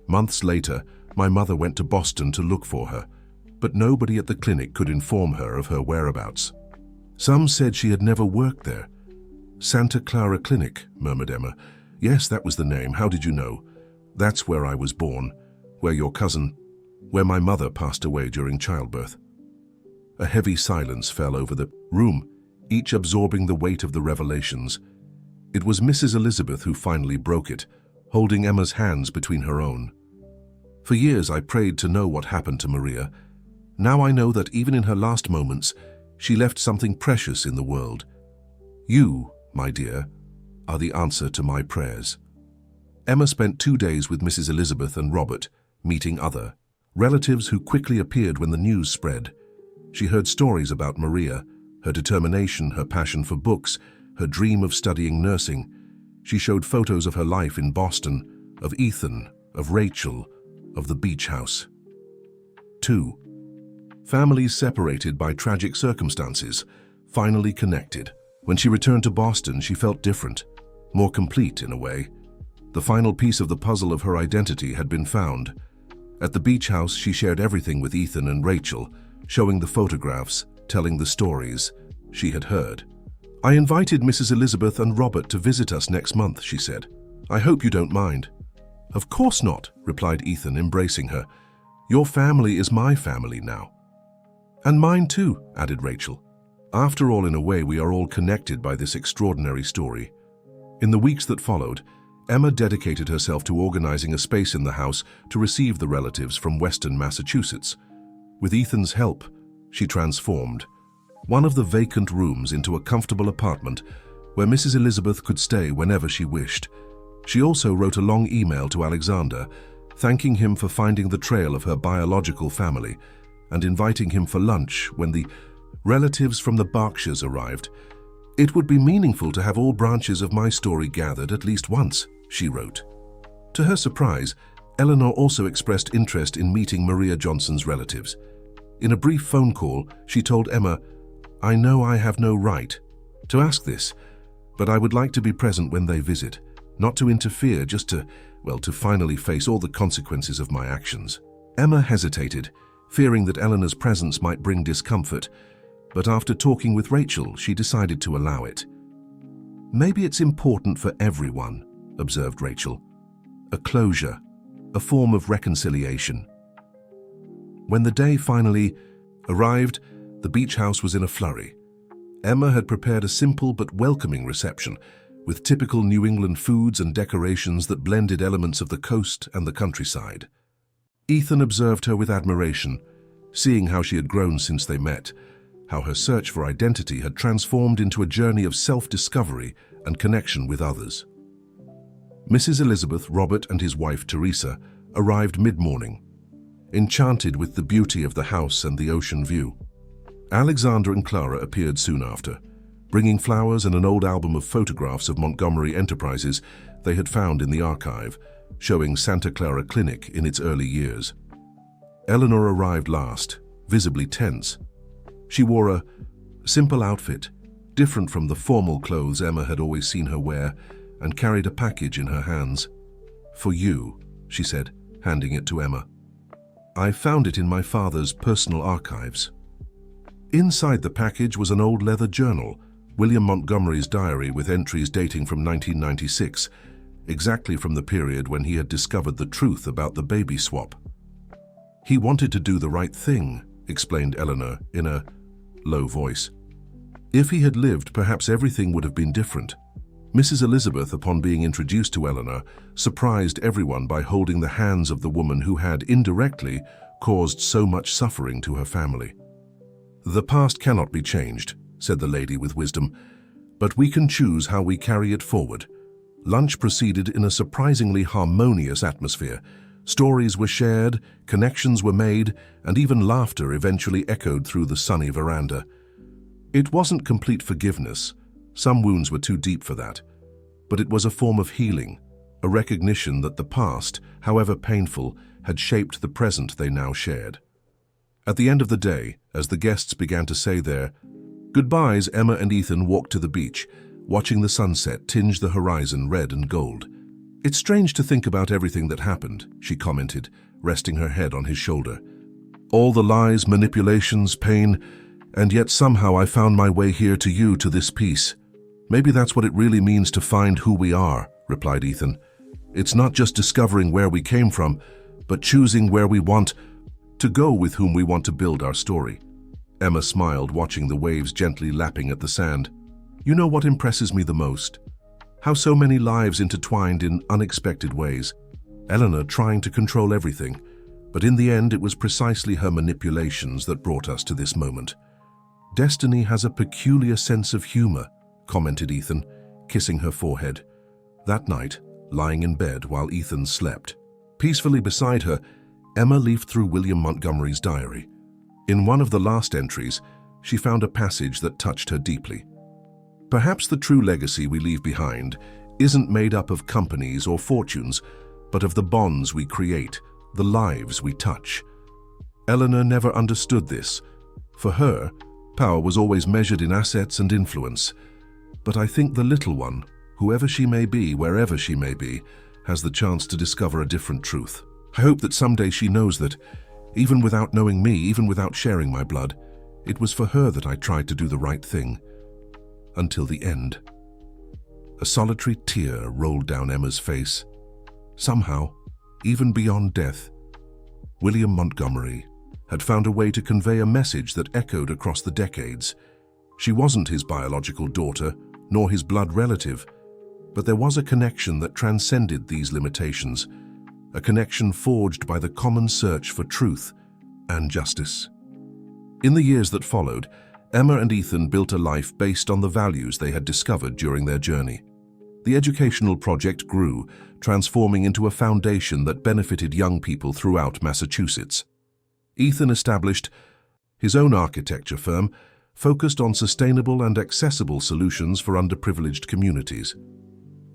Months later, my mother went to Boston to look for her, but nobody at the clinic could inform her of her whereabouts. Some said she had never worked there." "Santa Clara Clinic," murmured Emma. "Yes, that was the name. How did you know?" "That's where I was born, where my mother passed away during childbirth." A heavy silence fell over the room, each absorbing the weight of the revelations. It was Mrs. Elizabeth who finally broke it, holding Emma's hands between her own. "For years I prayed to know what happened to Maria. Now I know that even in her last moments, she left something precious in the world. You, my dear, are the answer to my prayers." Emma spent 2 days with Mrs. Elizabeth and Robert, meeting other relatives who quickly appeared when the news spread. She heard stories about Maria, her determination, her passion for books, her dream of studying nursing. She showed photos of her life in Boston, of Ethan, of Rachel, of the beach house. 2. Families separated by tragic circumstances, finally connected. When she returned to Boston, she felt different, more complete in a way. The final piece of the puzzle of her identity had been found. At the beach house, she shared everything with Ethan and Rachel, showing the photographs, telling the stories she had heard. "I invited Mrs. Elizabeth and Robert to visit us next month," she said. "I hope you don't mind." "Of course not," replied Ethan, embracing her. "Your family is my family now." "And mine too," added Rachel. "After all, in a way, we are all connected by this extraordinary story." In the weeks that followed, Emma dedicated herself to organizing a space in the house to receive the relatives from Western Massachusetts. With Ethan's help, she transformed one of the vacant rooms into a comfortable apartment where Mrs. Elizabeth could stay whenever she wished. She also wrote a long email to Alexander, thanking him for finding the trail of her biological family and inviting him for lunch when the relatives from the Berkshires arrived. "It would be meaningful to have all branches of my story gathered at least once," she wrote. To her surprise, Eleanor also expressed interest in meeting Maria Johnson's relatives. In a brief phone call, she told Emma, "I know I have no right to ask this, but I would like to be present when they visit, not to interfere, just to finally face all the consequences of my actions." Emma hesitated, fearing that Eleanor's presence might bring discomfort, but after talking with Rachel, she decided to allow it. "Maybe it's important for everyone," observed Rachel. "A closure, a form of reconciliation." When the day finally arrived, the beach house was in a flurry. Emma had prepared a simple but welcoming reception, with typical New England foods and decorations that blended elements of the coast and the countryside. Ethan observed her with admiration, seeing how she had grown since they met, how her search for identity had transformed into a journey of self-discovery and connection with others. Mrs. Elizabeth, Robert, and his wife Teresa arrived mid-morning, enchanted with the beauty of the house and the ocean view. Alexander and Clara appeared soon after, bringing flowers and an old album of photographs of Montgomery enterprises they had found in the archive, showing Santa Clara Clinic in its early years. Eleanor arrived last, visibly tense. She wore a simple outfit, different from the formal clothes Emma had always seen her wear, and carried a package in her hands. "For you," she said, handing it to Emma. "I found it in my father's personal archives." Inside the package was an old leather journal, William Montgomery's diary with entries dating from 1996, exactly from the period when he had discovered the truth about the baby swap. "He wanted to do the right thing," explained Eleanor in a low voice. "If he had lived, perhaps everything would have been different." Mrs. Elizabeth, upon being introduced to Eleanor, surprised everyone by holding the hands of the woman who had, indirectly, caused so much suffering to her family. "The past cannot be changed," said the lady with wisdom, "but we can choose how we carry it forward." Lunch proceeded in a surprisingly harmonious atmosphere. Stories were shared, connections were made, and even laughter eventually echoed through the sunny veranda. It wasn't complete forgiveness. Some wounds were too deep for that. But it was a form of healing, a recognition that the past, however painful, had shaped the present they now shared. At the end of the day, as the guests began to say their goodbyes, Emma and Ethan walked to the beach, watching the sunset tinge the horizon red and gold. "It's strange to think about everything that happened," she commented, resting her head on his shoulder. "All the lies, manipulations, pain, and yet somehow I found my way here to you, to this peace. Maybe that's what it really means to find who we are," replied Ethan. "It's not just discovering where we came from, but choosing where we want to go, with whom we want to build our story." Emma smiled, watching the waves gently lapping at the sand. "You know what impresses me the most? How so many lives intertwined in unexpected ways. Eleanor trying to control everything, but in the end it was precisely her manipulations that brought us to this moment. Destiny has a peculiar sense of humor," commented Ethan, kissing her forehead. That night, lying in bed while Ethan slept, peacefully beside her, Emma leafed through William Montgomery's diary. In one of the last entries, she found a passage that touched her deeply. "Perhaps the true legacy we leave behind isn't made up of companies or fortunes, but of the bonds we create, the lives we touch." Eleanor never understood this. For her, power was always measured in assets and influence. But I think the little one, whoever she may be, wherever she may be, has the chance to discover a different truth. I hope that someday she knows that, even without knowing me, even without sharing my blood, it was for her that I tried to do the right thing. Until the end. A solitary tear rolled down Emma's face. Somehow, even beyond death, William Montgomery had found a way to convey a message that echoed across the decades. She wasn't his biological daughter, nor his blood relative, but there was a connection that transcended these limitations, a connection forged by the common search for truth and justice. In the years that followed, Emma and Ethan built a life based on the values they had discovered during their journey. The educational project grew, transforming into a foundation that benefited young people throughout Massachusetts. Ethan established his own architecture firm, focused on sustainable and accessible solutions for underprivileged communities.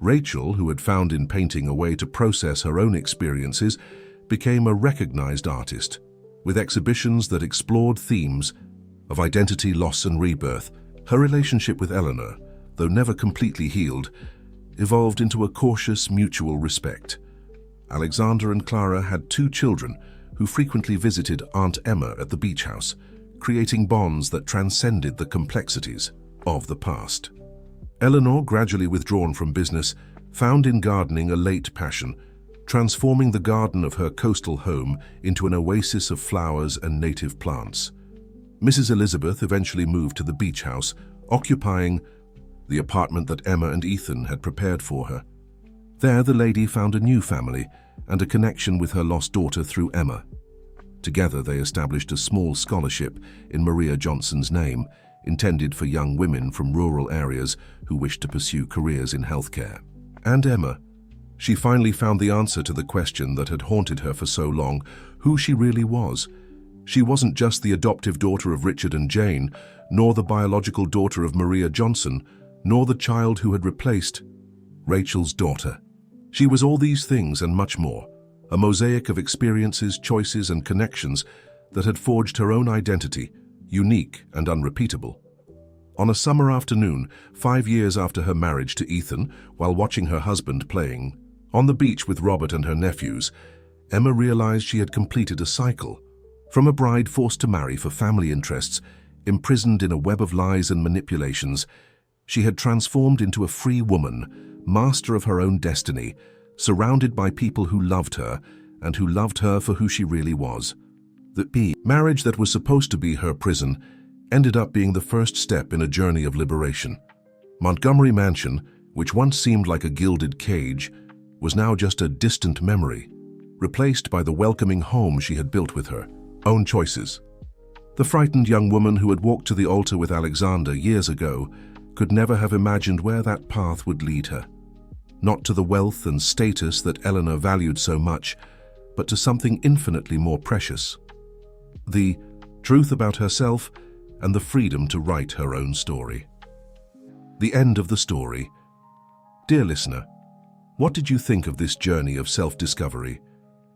Rachel, who had found in painting a way to process her own experiences, became a recognized artist, with exhibitions that explored themes of identity, loss, and rebirth. Her relationship with Eleanor, though never completely healed, evolved into a cautious mutual respect. Alexander and Clara had 2 children, who frequently visited Aunt Emma at the beach house, creating bonds that transcended the complexities of the past. Eleanor, gradually withdrawn from business, found in gardening a late passion, transforming the garden of her coastal home into an oasis of flowers and native plants. Mrs. Elizabeth eventually moved to the beach house, occupying the apartment that Emma and Ethan had prepared for her. There, the lady found a new family and a connection with her lost daughter through Emma. Together, they established a small scholarship in Maria Johnson's name, intended for young women from rural areas who wished to pursue careers in healthcare. And Emma, she finally found the answer to the question that had haunted her for so long, who she really was. She wasn't just the adoptive daughter of Richard and Jane, nor the biological daughter of Maria Johnson, nor the child who had replaced Rachel's daughter. She was all these things and much more, a mosaic of experiences, choices, and connections that had forged her own identity, unique and unrepeatable. On a summer afternoon, 5 years after her marriage to Ethan, while watching her husband playing on the beach with Robert and her nephews, Emma realized she had completed a cycle. From a bride forced to marry for family interests, imprisoned in a web of lies and manipulations, she had transformed into a free woman, master of her own destiny, surrounded by people who loved her and who loved her for who she really was. The marriage that was supposed to be her prison ended up being the first step in a journey of liberation. Montgomery Mansion, which once seemed like a gilded cage, was now just a distant memory, replaced by the welcoming home she had built with her own choices. The frightened young woman who had walked to the altar with Alexander years ago could never have imagined where that path would lead her. Not to the wealth and status that Eleanor valued so much, but to something infinitely more precious: the truth about herself and the freedom to write her own story. The end of the story. Dear listener, what did you think of this journey of self-discovery?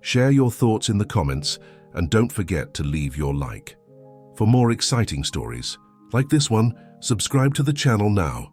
Share your thoughts in the comments and don't forget to leave your like. For more exciting stories like this one, subscribe to the channel now.